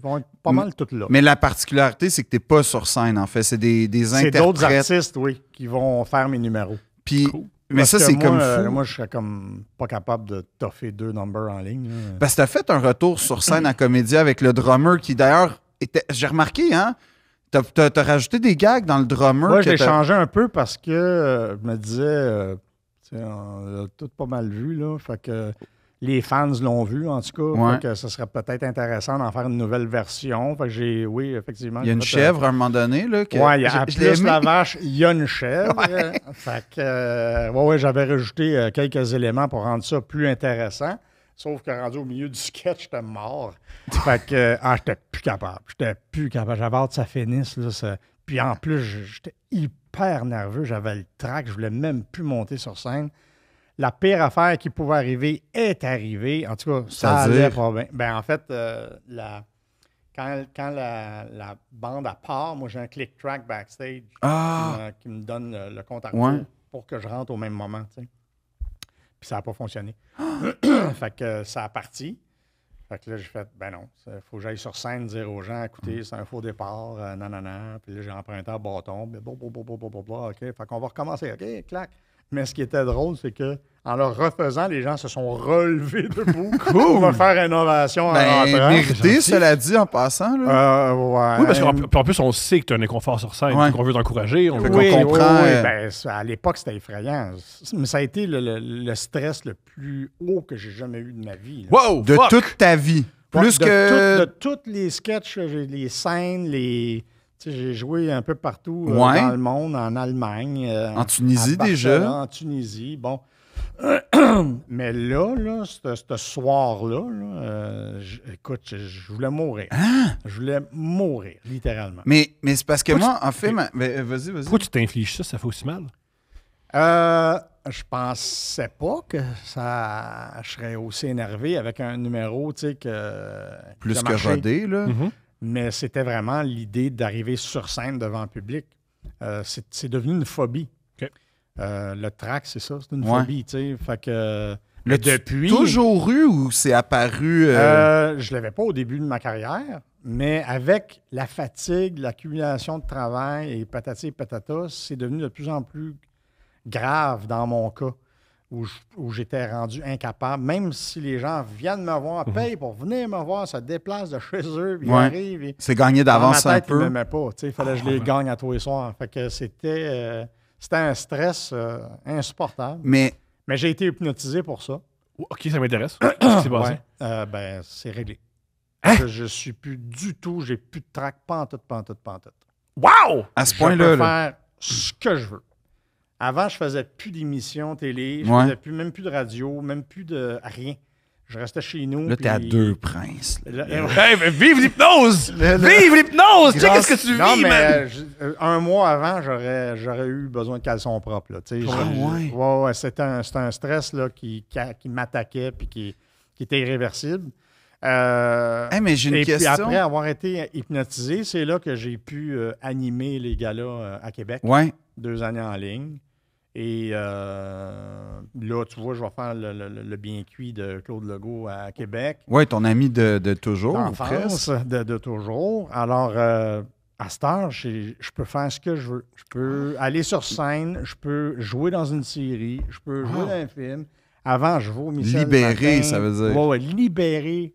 vont être pas mal toutes là. Mais la particularité, c'est que t'es pas sur scène, en fait. C'est des C'est d'autres interprètes. artistes, oui, qui vont faire mes numéros. Puis, mais Parce ça, que c'est moi, comme fou. moi, je serais comme pas capable de toffer 2 numbers en ligne. Là. Parce que t'as fait un retour sur scène à Comédia avec le drummer qui, d'ailleurs, était. J'ai remarqué, hein? T'as rajouté des gags dans le drummer. Moi, je que l'ai t'as- changé un peu parce que je me disais, tu sais, on l'a tout pas mal vu, là. Fait que les fans l'ont vu, en tout cas. Ouais. Fait que ce serait peut-être intéressant d'en faire une nouvelle version. Fait que oui, effectivement. Il y a une j'ai fait, chèvre à un moment donné. Là, que Ouais, il y a je l'ai plus aimé. la vache, il y a une chèvre. Fait que, ouais, j'avais rajouté quelques éléments pour rendre ça plus intéressant. Sauf que rendu au milieu du sketch, j'étais mort. Fait que, j'étais plus capable. J'avais hâte que ça finisse. Là, Puis en plus, j'étais hyper nerveux. J'avais le trac. Je voulais même plus monter sur scène. La pire affaire qui pouvait arriver est arrivée. En tout cas, ça C'est-à-dire? allait pas bien. Ben, en fait, quand la bande à part, moi, j'ai un click track backstage qui me donne le compte à rebours Ouais. pour que je rentre au même moment. Tu sais. Puis ça n'a pas fonctionné. Fait que ça a parti. Fait que là, j'ai fait, ben non, il faut que j'aille sur scène dire aux gens, écoutez, c'est un faux départ, nanana. Puis là, j'ai emprunté un bâton, blablabla, OK. Fait qu'on va recommencer, OK, clac. Mais ce qui était drôle, c'est que en le refaisant, les gens se sont relevés debout. On va faire une ovation en rentrant. Ben, mérité, cela dit, en passant. Là. Ouais. Oui, parce qu'en plus, on sait que tu as un inconfort sur scène, Ouais. qu'on veut t'encourager. On veut qu'on comprend, Ben, à l'époque, c'était effrayant. Mais ça a été le stress le plus haut que j'ai jamais eu de ma vie. Là. Wow! De fuck! toute ta vie. Plus que. De tous les sketchs, les scènes, tu sais, j'ai joué un peu partout Ouais. dans le monde, en Allemagne. En Tunisie, à Barcelone, déjà. En Tunisie, bon. Mais là ce soir-là, écoute, je voulais mourir. Je voulais mourir, littéralement. Mais c'est parce que Pourquoi moi, en fait, ben, vas-y. Pourquoi tu t'infliges ça? Ça fait aussi mal. Je pensais pas que je serais aussi énervé avec un numéro, tu sais, Plus qui a que marché. rodé, là. Mais c'était vraiment l'idée d'arriver sur scène devant le public. C'est devenu une phobie. OK. Le track, c'est ça, c'est une Ouais. phobie, tu sais. Fait que L'as-tu depuis, toujours eu ou c'est apparu. je l'avais pas au début de ma carrière, mais avec la fatigue, l'accumulation de travail et patati et patata, c'est devenu de plus en plus grave dans mon cas, où j'étais rendu incapable, même si les gens viennent me voir, payent pour venir me voir, se déplacent de chez eux, puis ils Ouais. arrivent. Et, C'est gagné dans ma d'avance un tête, ils ne peu. m'aimaient pas. Il fallait que je les gagne à tous les soirs. Fait que c'était un stress insupportable. Mais Mais j'ai été hypnotisé pour ça. OK, ça m'intéresse. Qu'est-ce qui s'est passé? Ouais. Ben, c'est réglé. Hein? Je suis plus du tout, j'ai plus de trac, pantoute. Wow! à ce Je point-là, peux là, faire ce que je veux. Avant, je faisais plus d'émissions télé, je Ouais. faisais même plus de radio, même plus de rien. Je restais chez nous. là, t'es à puis- deux princes. là. Là- Hey, mais vive l'hypnose! Vive l'hypnose! Tu sais Grâce- qu'est-ce que tu non, vis, mais man? un mois avant, j'aurais eu besoin de caleçons propres. Là, tu sais. Ouais, c'était un stress là, qui m'attaquait et qui était irréversible. Hey, mais j'ai une et puis question. après avoir été hypnotisé, c'est là que j'ai pu animer les galas à Québec, Ouais. 2 années en ligne. Et là, tu vois, je vais faire le bien cuit de Claude Legault à Québec. Ouais, ton ami de toujours, ou D'enfance, presque. de toujours. Alors, à cette heure, je peux faire ce que je veux. Je peux aller sur scène, je peux jouer dans une série, je peux jouer dans un film. Avant, je vomissais Libéré, le matin. ça veut dire. Ouais, libéré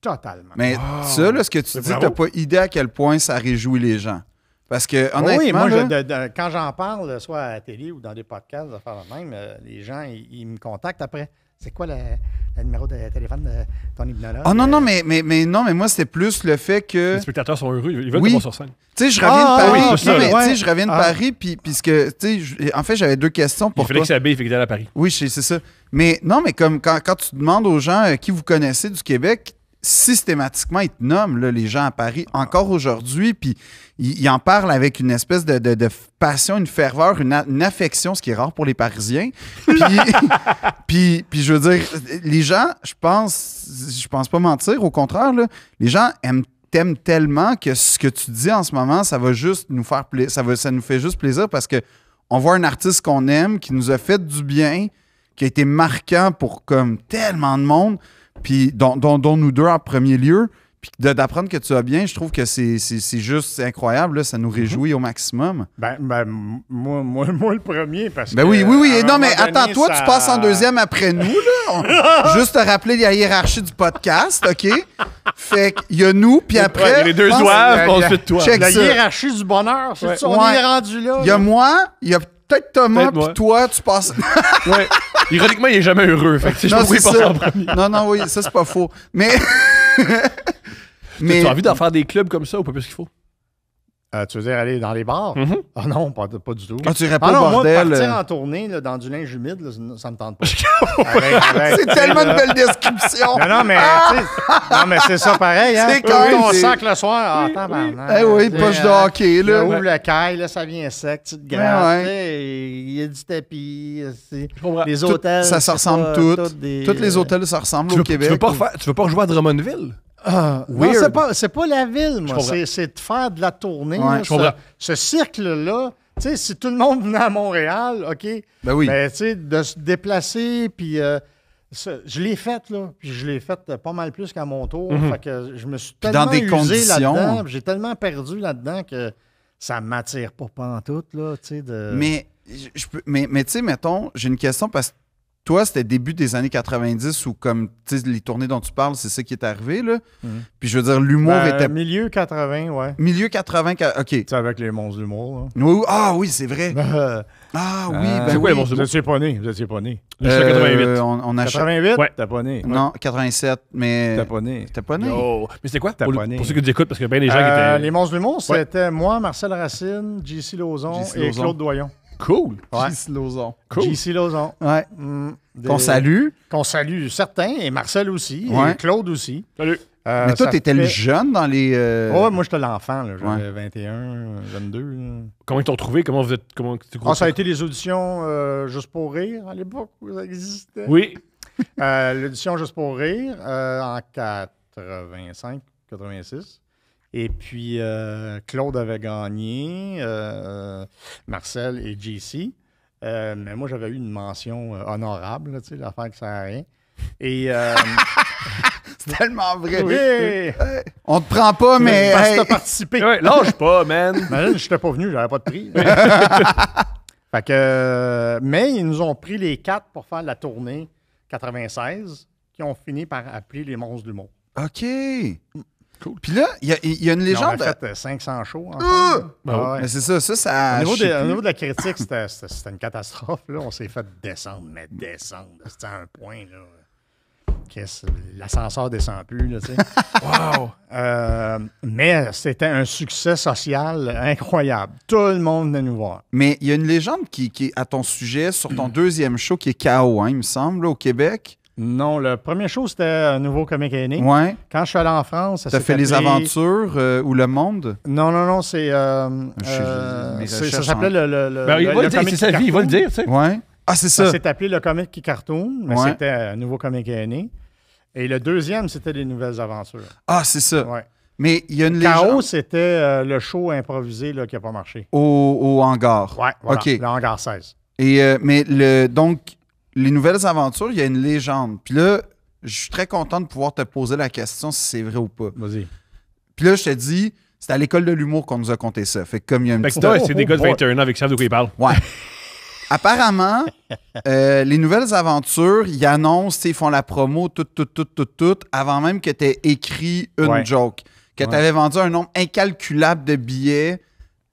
totalement. Mais ça, là, ce que tu C'est dis, bravo. t'as pas idée à quel point ça réjouit les gens. Parce que, honnêtement, oui, moi, là, quand j'en parle, soit à la télé ou dans des podcasts, de faire le même, les gens, ils me contactent après. C'est quoi le numéro de téléphone de ton hypnologue? Oh non, non, mais moi, c'était plus le fait que... Les spectateurs sont heureux, ils veulent Oui. te voir sur scène. Tu sais, je reviens de Ah, Paris. oui, Non, c'est ça, mais ouais. tu sais, je reviens de Paris, puis puisque, tu sais, en fait, j'avais 2 questions Il pour fallait toi. que ça habille, il fait qu'il allait à Paris. Oui, c'est ça. Mais non, mais comme quand tu demandes aux gens qui vous connaissez du Québec, systématiquement, ils te nomment, là, les gens à Paris, encore aujourd'hui, puis ils en parlent avec une espèce de passion, une ferveur, une affection, ce qui est rare pour les Parisiens. Puis je veux dire, les gens, je pense pas mentir, au contraire, là, les gens t'aiment tellement que ce que tu dis en ce moment, ça va juste nous faire plaisir, ça nous fait juste plaisir parce que on voit un artiste qu'on aime, qui nous a fait du bien, qui a été marquant pour comme tellement de monde, puis dont nous deux en premier lieu, puis d'apprendre que tu vas bien, je trouve que c'est juste incroyable, là, ça nous réjouit au maximum. Ben, moi, le premier, parce Ben que... oui. à un Non, moment mais attends, donné, toi, ça- tu passes en deuxième après nous, là. Juste te rappeler la hiérarchie du podcast, OK? Fait qu'il y a nous, puis après... Ouais, il y a les deux pense- doivent, on se fait de toi. Check La ça. hiérarchie du bonheur, c'est Ouais. ça, on Ouais. est rendu là. Il y a là. moi, il y a peut-être Thomas, Peut-être moi. puis toi, tu passes... Ouais. Ironiquement, il est jamais heureux. Fait que, tu sais, je Non, peux pas c'est passer ça. en premier. Non, oui, ça, c'est pas faux. Mais... Tu as envie d'en faire des clubs comme ça ou pas plus qu'il faut? Tu veux dire aller dans les bars? Mhm. Ah non, pas du tout. Ah, tu irais pas Ah au non, moi, bordel. partir en tournée là, dans du linge humide, là, ça me tente pas. Avec, C'est tellement une belle description. Non, mais, tu sais, non, mais c'est ça pareil. Hein? C'est Quand quand on même- sac le soir, tabarnak. Eh oui, Tu poche sais, de hockey, là. Là, Ouais. ouvre le caille, là, ça vient sec, tu te grattes. Ouais. tu sais, Il y a du tapis. Je comprends. Les Tout- hôtels. ça se c'est ressemble pas toutes. des- Tous les hôtels se ressemblent Tu au veux, Québec. tu veux pas rejouer à Drummondville? Non, Weird. c'est pas la ville, moi. comprends. C'est de faire de la tournée. Ouais, là, je comprends. ce cirque-là, tu sais, si tout le monde venait à Montréal, OK, Ben oui. ben, tu sais, de se déplacer, puis je l'ai fait, là, puis je l'ai fait pas mal plus qu'à mon tour. Fait que je me suis Puis tellement dans des usé conditions. là-dedans, puis j'ai tellement perdu là-dedans que ça m'attire pas pantoute, là, tu sais, de... Mais, mais tu sais, mettons, j'ai une question parce que toi, c'était début des années 90 où, comme, tu sais, les tournées dont tu parles, c'est ça qui est arrivé, là. Puis je veux dire, l'humour Ben, était... milieu 80, ouais. Milieu 80... OK. Tu sais, avec les monstres d'humour, Ah oui, c'est vrai. là. Ah oui, Euh, ben c'est quoi, oui. les monstres Vous étiez pas né, vous étiez pas né. Jusqu'à 88. On achète... 88? Ouais. T'as pas né. Non, 87, mais... T'as pas né. T'es pas né? Oh. Mais c'était quoi? T'as Pour, pas né. pour ceux qui nous écoutent, parce qu'il y a bien des gens qui étaient. Les monstres de l'humour, Ouais. c'était moi, Marcel Racine, JC Lauzon JC et Lauzon. Claude Doyon. Cool. Ouais. Gilles Lauzon. Cool. JC Lauzon. Ouais. Des- Qu'on salue. Qu'on salue, certains, et Marcel aussi, Ouais. et Claude aussi. Salut. Mais toi, ça t'étais le fait- jeune dans les... Ouais, moi, j'étais l'enfant, là. J'avais Ouais. 21, 22. là. Comment ils t'ont trouvé? Comment vous êtes. Comment tu Ça a été les auditions Juste pour rire, à l'époque où ça existait. Oui. L'audition Juste pour rire en 85, 86. Et puis, Claude avait gagné, Marcel et JC. Mais moi, j'avais eu une mention honorable, là, tu sais, l'affaire qui sert à rien. Et... C'est tellement vrai. oui! On te prend pas, mais... Parce que hey. t'as participé. Ouais, lâche pas, man. Imagine, je n'étais pas venu, j'avais pas de prix. Fait que, mais ils nous ont pris les 4 pour faire la tournée 96, qui ont fini par appeler les monstres de l'humour. OK. Cool. Puis là, il y a une On légende... a fait 500 shows ensemble. Bravo. Ah ouais. Mais c'est ça, ça... Au niveau, je sais au plus. niveau de la critique, c'était une catastrophe. Là. On s'est fait descendre, mais descendre. C'était un point. Là. L'ascenseur descend plus. Là, tu sais. Wow. Mais c'était un succès social incroyable. Tout le monde venait nous voir. Mais il y a une légende qui est à ton sujet sur ton deuxième show qui est KO, hein, il me semble, là, au Québec. Non, le premier show, c'était un nouveau comique aîné. Ouais. Quand je suis allé en France, ça T'as s'est fait Les appelé- Aventures ou Le Monde. Non, c'est... mes ça recherches s'appelait en- Ben, il va le dire, comique c'est sa vie, il va le cartoon. dire, tu sais. Ouais. Ah, c'est Ça ça. s'est appelé le comique qui cartoon, mais Ouais. c'était un nouveau comique aîné. Et le deuxième, c'était les nouvelles aventures. Ah, c'est ça. Ouais. Mais il y a une Chaos, légende c'était le show improvisé là, qui n'a pas marché. au hangar. Ouais, voilà, OK. le hangar 16. Et, mais donc, les Nouvelles Aventures, il y a une légende. Puis là, je suis très content de pouvoir te poser la question si c'est vrai ou pas. Vas-y. Puis là, je te dis, c'est à l'école de l'humour qu'on nous a conté ça. Fait que comme il y a une Fait que petite... toi, c'est des gars de 21 ans avec qui savent de quoi ils parlent. Ouais. Apparemment, les Nouvelles Aventures, ils annoncent, tu sais, ils font la promo, tout, avant même que tu aies écrit une Ouais. joke. Que Ouais. tu avais vendu un nombre incalculable de billets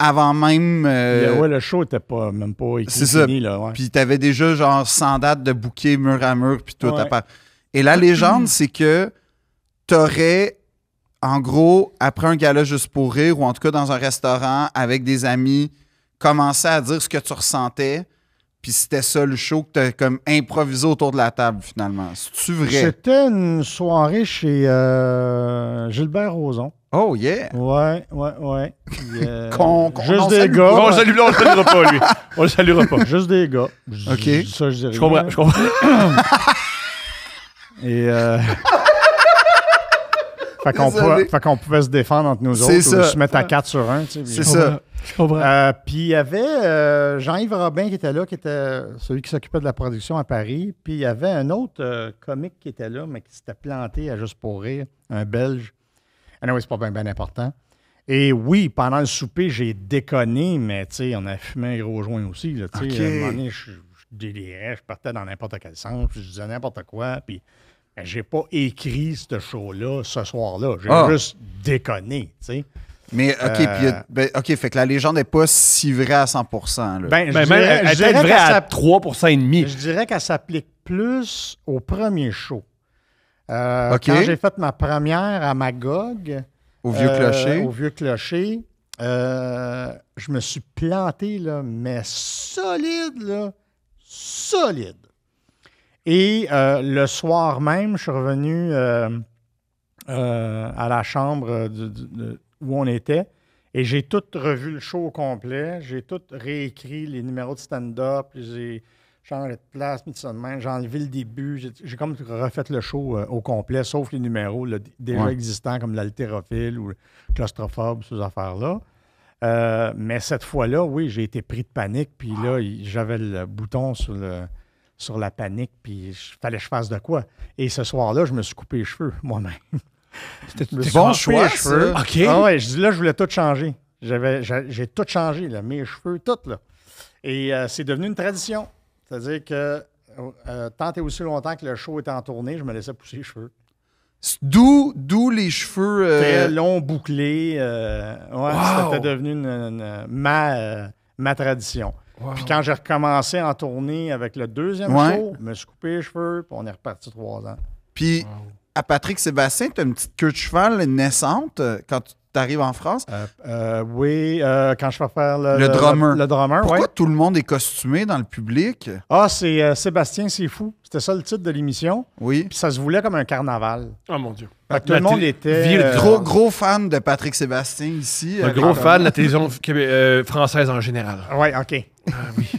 avant même... Ouais, le show était même pas écrit c'est ça. fini, là. Ouais. Puis t'avais déjà genre 100 dates de bouquets mur à mur, puis tout. Ouais. Et la légende, c'est que t'aurais, en gros, après un gala juste pour rire, ou en tout cas dans un restaurant avec des amis, commencé à dire ce que tu ressentais, puis c'était ça le show que t'as comme improvisé autour de la table, finalement. C'est-tu vrai? C'était une soirée chez Gilbert Rozon. Oh, yeah! Ouais. Puis, Qu'on juste on des salue gars. On le saluera pas, lui. On le saluera pas. Juste des gars. OK. Ça, je dirais. Je comprends. Et Désolé. fait qu'on pouvait se défendre entre nous C'est autres ça. ou se mettre à 4 sur 1. Tu sais, C'est ça. Je comprends. Puis il y avait Jean-Yves Robin qui était là, qui était celui qui s'occupait de la production à Paris. Puis il y avait un autre comique qui était là, mais qui s'était planté à Juste pour rire, un Belge. Ah oui, c'est pas bien important. Et oui, pendant le souper, j'ai déconné, mais tu sais, on a fumé un gros joint aussi. Là, tu sais. OK. À un moment donné, je délirais, je partais dans n'importe quel sens, puis je disais n'importe quoi. Puis ben, j'ai pas écrit ce show-là ce soir-là. J'ai juste déconné, tu sais. Mais, OK, fait que la légende n'est pas si vraie à 100%. Là. Ben, Ben, même, elle était vraie à 3% et demi. Je dirais qu'elle s'applique plus au premier show. OK. Quand j'ai fait ma première à Magog, Au Vieux Clocher. Au Vieux Clocher, je me suis planté, là, mais solide, là. Solide. Et le soir même, je suis revenu à la chambre où on était et j'ai tout revu le show au complet. J'ai tout réécrit les numéros de stand-up. J'ai changé de place, mis ça de même. J'ai enlevé le début. J'ai comme refait le show au complet, sauf les numéros là, déjà existants comme l'haltérophile ou le claustrophobe, ces affaires-là. Mais cette fois-là, oui, j'ai été pris de panique. Puis là, j'avais le bouton sur la panique, puis il fallait que je fasse de quoi. Et ce soir-là, je me suis coupé les cheveux, moi-même. C'était bon choix, ça. OK. Ah ouais, je voulais tout changer. J'ai tout changé, là, mes cheveux, tout. Là. Et c'est devenu une tradition. C'est-à-dire que tant et aussi longtemps que le show était en tournée, je me laissais pousser les cheveux. D'où les cheveux... Très longs, bouclés. C'était devenu ma tradition. Wow. Puis quand j'ai recommencé en tournée avec le deuxième show, je me suis coupé les cheveux, puis on est reparti 3 ans. Puis, à Patrick Sébastien, tu as une petite queue de cheval naissante quand tu arrives en France. Oui, quand je vais faire Le drummer. Le drummer, Pourquoi oui. tout le monde est costumé dans le public? Ah, c'est Sébastien, c'est fou. C'était ça le titre de l'émission. Oui. Puis ça se voulait comme un carnaval. Oh mon Dieu. Fait que tout le monde était... Gros fan de Patrick Sébastien ici. Un gros fan de la télévision française en général. Oui, OK. Ah oui.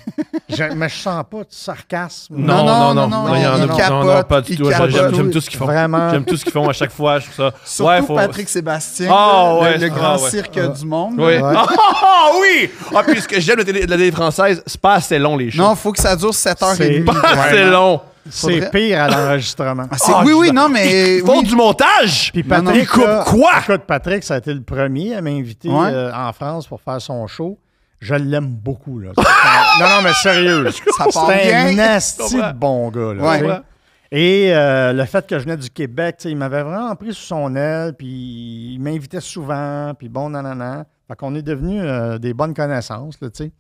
Mais je sens pas de sarcasme. Non, il y en a capote, pas du il tout. capote. J'aime tout ce qu'ils font. Vraiment. J'aime tout ce qu'ils font à chaque fois. Je trouve ça. Surtout Patrick Sébastien, Ah, là, ouais, le ah, grand ouais. cirque du monde. Oui. là. Ah oui! Ah, puis ce que j'aime de la télé française, c'est pas assez long les shows. Non, il faut que ça dure 7h30. C'est- pas assez long. C'est Faudrait- pire à l'enregistrement. Ah, oui, non, mais... Ils font oui. du montage! Puis Non, non. Patrick, Il coupe là, quoi? Écoute, Patrick, ça a été le premier à m'inviter Ouais. en France pour faire son show. Je l'aime beaucoup. Là. Non, mais sérieux. Ça part C'est un bien. nasty de bon gars. Là, Ouais. tu sais. Et le fait que je venais du Québec, tu sais, il m'avait vraiment pris sous son aile, puis il m'invitait souvent, puis bon, nanana. Fait qu'on est devenus des bonnes connaissances, là, tu sais.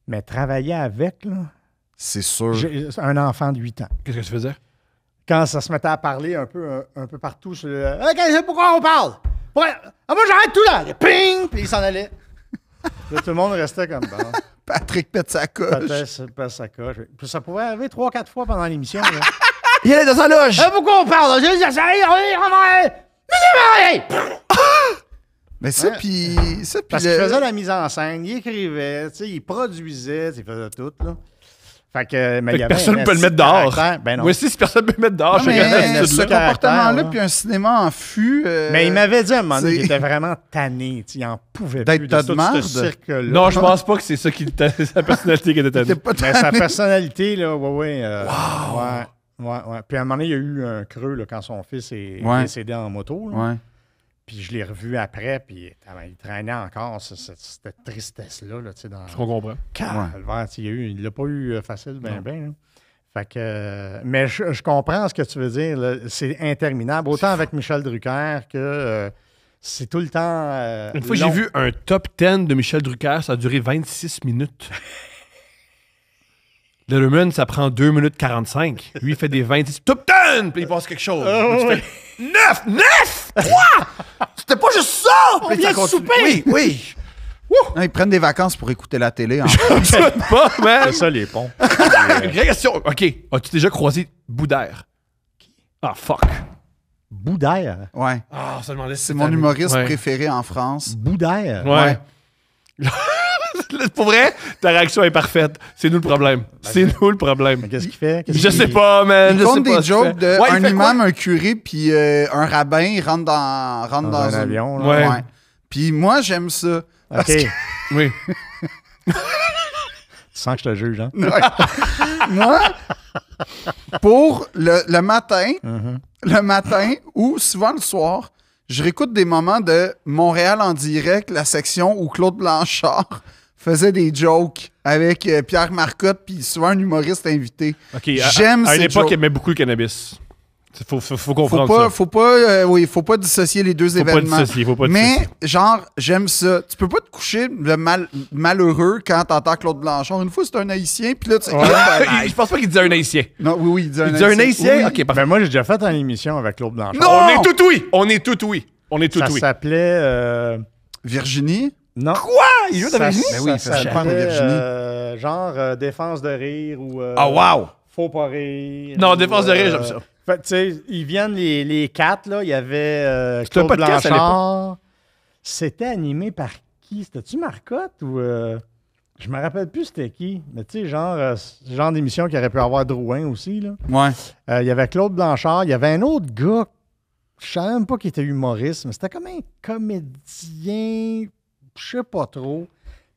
Mais travailler avec, là, C'est sûr. j'ai un enfant de 8 ans. Qu'est-ce que tu faisais? Quand ça se mettait à parler un peu partout sur le... OK, c'est pourquoi on parle? Moi, j'arrête tout là! Ping! Puis il s'en allait. Là, tout le monde restait comme... Bon, Patrick pète sa coche. peut-être sa coche. Puis ça pouvait arriver 3-4 fois pendant l'émission. Là. Il allait dans sa loge! Pourquoi on parle? Mais ça, Ouais. puis... Parce qu'il faisait la mise en scène, il écrivait, tu sais, il produisait, il faisait tout, là. Fait que, mais Fait il y que avait personne un ne peut le esti mettre de dehors. caractère. Ben non. Moi aussi, si personne ne peut le mettre dehors, Non, je regarde mais cette ce étude-là. comportement-là, là. puis un cinéma en fût... Mais il m'avait dit à un moment donné c'est- qu'il était vraiment tanné. Tu sais, il en pouvait D'être plus tas de de tout marde. ce cirque-là. Non, je pense pas que c'est ça qui sa personnalité qui était T'es tannée. pas Mais sa tanné. personnalité, là, ouais. Ouais. Puis à un moment donné, il y a eu un creux là, quand son fils est Ouais. décédé en moto. Là. Ouais. Puis je l'ai revu après, puis il traînait encore cette tristesse-là. Là, tu sais, dans On comprend. calvaire. Tu sais, il l'a pas eu facile, ben. Là. Fait que, mais je comprends ce que tu veux dire. Là. C'est interminable. Autant avec Michel Drucker que c'est tout le temps. Une fois, long. j'ai vu un top 10 de Michel Drucker, ça a duré 26 minutes. Letterman, ça prend 2 minutes 45. Lui, il fait des 26. Top 10! Puis il passe quelque chose. Puis tu fais 9! 9! 3! C'était pas juste ça! Puis vient ça de continue. souper! Oui. Non, ils prennent des vacances pour écouter la télé. Je pas, man. C'est ça, les ponts. Une vraie question. OK. As-tu déjà croisé Boudère? Ah, fuck. Boudère. Ouais. Ah, ça demandait si C'est c'était mon humoriste ouais. préféré en France. Boudère. Ouais. Pour vrai, ta réaction est parfaite. C'est nous le problème. C'est nous le problème. Mais qu'est-ce qu'il fait? Je sais pas, man. Il je compte sais pas des ce qu'il jokes fait. de Ouais, il un fait imam, un curé, puis un rabbin. Ils rentrent dans Dans un une- avion, là. Ouais. Puis moi, j'aime ça. OK. que- Oui. Tu sens que je te juge, hein? Moi, pour le matin, Mm-hmm. le matin ou souvent le soir, je réécoute des moments de Montréal en direct, la section où Claude Blanchard faisait des jokes avec Pierre Marcotte, puis souvent un humoriste invité. OK. J'aime À une ces époque, jokes. il aimait beaucoup le cannabis. Faut Faut comprendre pas, ça. faut pas dissocier les deux Faut pas événements. dissocier, faut pas Mais, dissocier. genre, j'aime ça. Tu peux pas te coucher malheureux quand t'entends Claude Blanchard. Une fois, c'est un Haïtien, puis là, tu Je pense pas qu'il disait un Haïtien. Non, oui, il dit Il disait un Haïtien? Oui. OK, parfait. Ben moi, j'ai déjà fait une émission avec Claude Blanchard. Non! On est tout oui. On est tout oui. On est tout Ça oui. s'appelait... Virginie? Non. Quoi? Il joue dans Virginie? Ben oui, il fait ça Charles s'appelait, Virginie. genre Défense de rire ou... Ah, wow! Faut pas rire. Non, ou, Défense de rire, j'aime ça. Fait, tu sais, ils viennent les quatre, là. Il y avait C'était un Claude podcast à Blanchard. C'était animé par qui? C'était-tu Marcotte ou... je me rappelle plus c'était qui. Mais tu sais, ce genre d'émission qui aurait pu avoir Drouin aussi, là. Ouais. Il y avait Claude Blanchard. Il y avait un autre gars, je savais même pas qu'il était humoriste, mais c'était comme un comédien, je sais pas trop.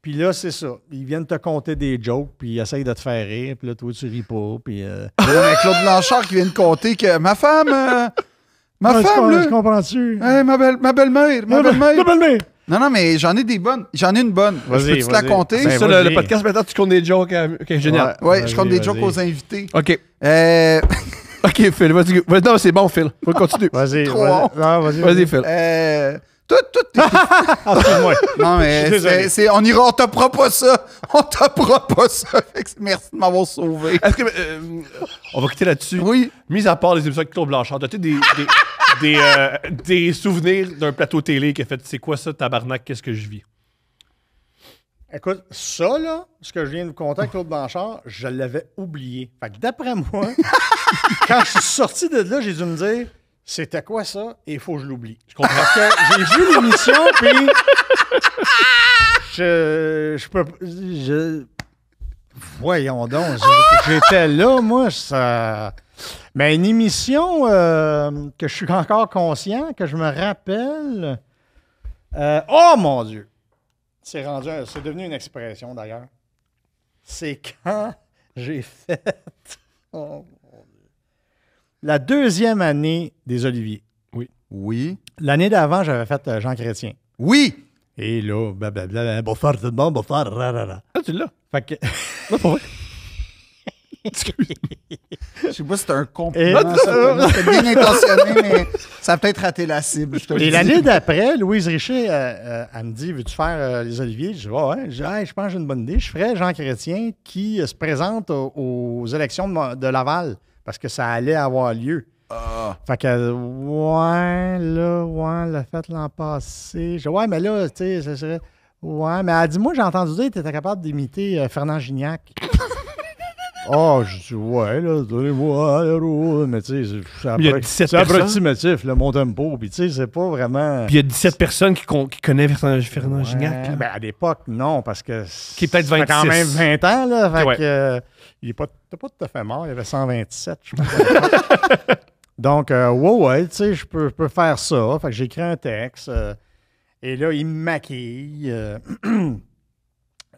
Puis là, c'est ça. Ils viennent te conter des jokes, puis ils essayent de te faire rire, puis là, toi, tu ris pas, puis... Mais Claude Blanchard qui vient de compter que ma femme, Ouais, là, je comprends-tu? hey, ma belle-mère, ma belle-mère. belle-mère! Non, mais j'en ai des bonnes. J'en ai une bonne. Je Vas-y, peux-tu te la vas-y. compter? Ben, C'est ça, vas-y. le podcast, maintenant, tu comptes des jokes. OK, génial. Ouais, je compte des Vas-y, jokes vas-y. aux invités. OK. Euh, OK, Phil, vas-y. Non, c'est bon, Phil. Faut continuer. Vas-y, Trop vas-y. honte. Ah, vas-y. Vas-y, Phil. Toi, t'es- Ah, excuse-moi. Non, Je mais suis désolé. on tapera pas ça. On tapera pas ça. Fait que merci de m'avoir sauvé. Est-ce que... on va quitter là-dessus. Oui. Mis à part les émissions avec Claude Blanchard, as-tu des souvenirs d'un plateau télé qui a fait « C'est quoi ça, tabarnak? Qu'est-ce que je vis? » Écoute, ça, là, ce que je viens de vous conter avec Claude Blanchard, je l'avais oublié. Fait que d'après moi, quand je suis sorti de là, j'ai dû me dire, c'était quoi ça? Et il faut que je l'oublie. Je comprends. Parce que j'ai vu l'émission, puis je peux... Voyons donc, j'étais là, moi, ça... Mais une émission que je suis encore conscient, que je me rappelle... oh, mon Dieu! C'est devenu une expression, d'ailleurs. C'est quand j'ai fait... Oh, mon Dieu. La deuxième année des Oliviers. Oui. L'année d'avant, j'avais fait Jean Chrétien. Oui. Et là, blablabla, bonsoir tout le monde, bonsoir, rarara. Ah, tu l'as. Fait que... Non, pas vrai. Je sais pas si c'était un compliment. Et- Ça, c'était bien intentionné, mais ça a peut-être raté la cible. Je te le Et dis. l'année d'après, Louise Richer, elle me dit, veux-tu faire les Oliviers? Je dis, ouais. Je dis, hey, je pense que j'ai une bonne idée. Je ferais Jean Chrétien qui se présente aux élections de Laval parce que ça allait avoir lieu. Fait que, elle l'a fait l'an passé. Je dis, ouais, mais là, tu sais, ça serait. Ouais, mais elle dit, moi, j'ai entendu dire que tu étais capable d'imiter Fernand Gignac. Oh, je dis, ouais, là, donnez-moi, mais tu sais, Il y a 17 c'est personnes. approximatif, là, mon tempo, puis tu sais, c'est pas vraiment... Puis il y a 17 personnes qui connaissent Fernand Gignac. là. Ben, à l'époque, non, parce que... Qui est peut-être ça fait quand 26. même 20 ans, là, fait Ouais. que... il est pas tout à fait mort, il avait 127, je pense. Donc, ouais, tu sais, je peux faire ça. Fait que j'écris un texte, et là, il me maquille...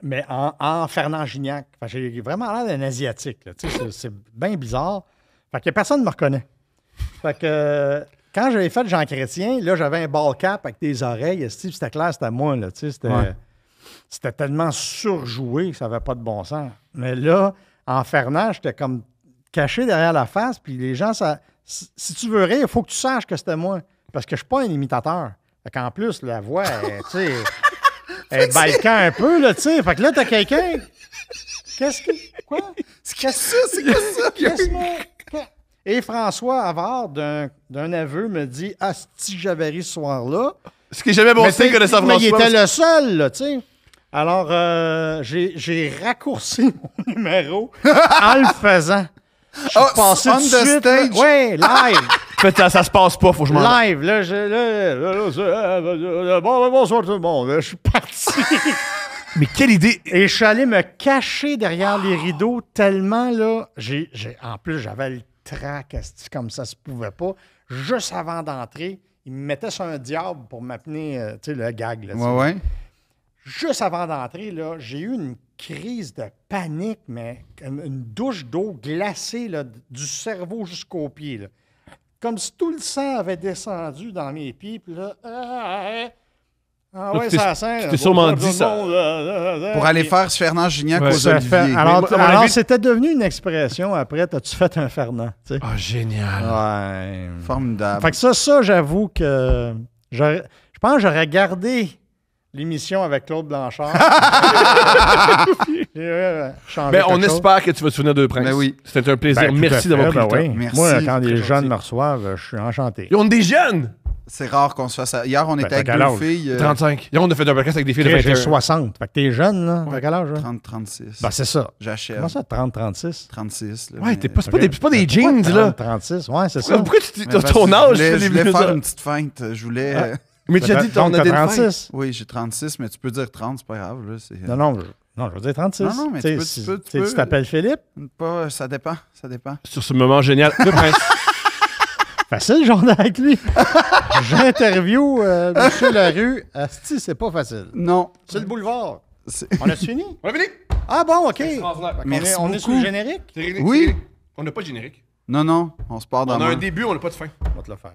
mais en Fernand Gignac. Fait que j'ai vraiment l'air d'un Asiatique. Là. Tu sais, c'est bien bizarre. Fait que personne ne me reconnaît. Fait que quand j'avais fait Jean Chrétien, là, j'avais un ball cap avec des oreilles. C'était clair, c'était moi. Là, tu sais, c'était tellement surjoué que ça n'avait pas de bon sens. Mais là, en Fernand, j'étais comme caché derrière la face. Puis les gens, si tu veux rire, il faut que tu saches que c'était moi. Parce que je ne suis pas un imitateur. Fait qu'en plus, la voix, tu sais, elle est balkan un peu, là, tu sais. Fait que là, t'as quelqu'un... Qu'est-ce que... Quoi? Qu'est-ce que c'est quoi ça? Et François Havard, d'un aveu, me dit « Asti, j'avais ri ce soir-là. » Ce qui est jamais bon signe connaissant Mais il François. était le seul, là, tu sais. Alors, j'ai raccourci mon numéro en le faisant. Je suis passé on tout de the suite, stage? oui, live. En fait, ça se passe pas, faut que je m'en aille. Live, bonsoir tout le monde. Je suis parti. Mais quelle idée! Et je suis allé me cacher derrière les rideaux tellement, là, en plus, j'avais le trac, comme ça se pouvait pas. Juste avant d'entrer, il me mettait sur un diable pour m'appeler, tu sais, le gag. Là, Ouais. Juste avant d'entrer, là, j'ai eu une crise de panique, mais une douche d'eau glacée, là, du cerveau jusqu'aux pieds. Là. Comme si tout le sang avait descendu dans mes pieds. Puis là, ouais, ça sent. tu t'es sûrement dit ça. Pour aller faire ce Fernand Gignac Ouais, aux Ça Oliviers. fait- alors, Mais moi, à mon alors, avis- c'était devenu une expression après, t'as-tu fait un Fernand? Tu sais? Ah, génial. Ouais. Formidable. Fait que ça, j'avoue que je pense que j'aurais gardé l'émission avec Claude Blanchard. Ben, on espère que tu vas te souvenir de Prince. Ben oui. C'était un plaisir. Merci d'avoir pris le temps. oui. Merci, Moi, quand très les jeunes gentil. me reçoivent, je suis enchanté. Ils ont des jeunes! C'est rare qu'on se fasse ça. Hier, on était t'as avec quel deux âge? filles. 35. Hier, on a fait un podcast avec des filles de J'ai 21. 60. Fait que t'es jeune, là. T'as quel âge, là? 30-36. Ben, c'est ça. J'achève. Comment ça, 30-36? 36. Là, Ouais, mais- c'est pas des jeans, Pourquoi là. 36, ouais, c'est ça. Pourquoi tu Mais as parce ton que âge? Je voulais faire faire une petite feinte. Je voulais. Mais tu as dit ton Donc, t'as identité. 36? Oui, j'ai 36, mais tu peux dire 30, c'est pas grave. Là, Non, je veux dire 36. Non, mais tu peux- si- tu peux- tu tu peux. t'appelles Philippe? Pas, ça dépend. Ça dépend. Sur ce moment génial de Prince. Facile, j'en ai avec lui. J'interview M. Larue. Asti, c'est pas facile. Non. C'est le boulevard. c'est- On a fini? On a fini? Ah bon, OK. Extraordinaire. Merci On est sur beaucoup. le générique? Oui. On n'a pas de générique. Non, on se part dans On a le un début, on n'a pas de fin. On va te le faire.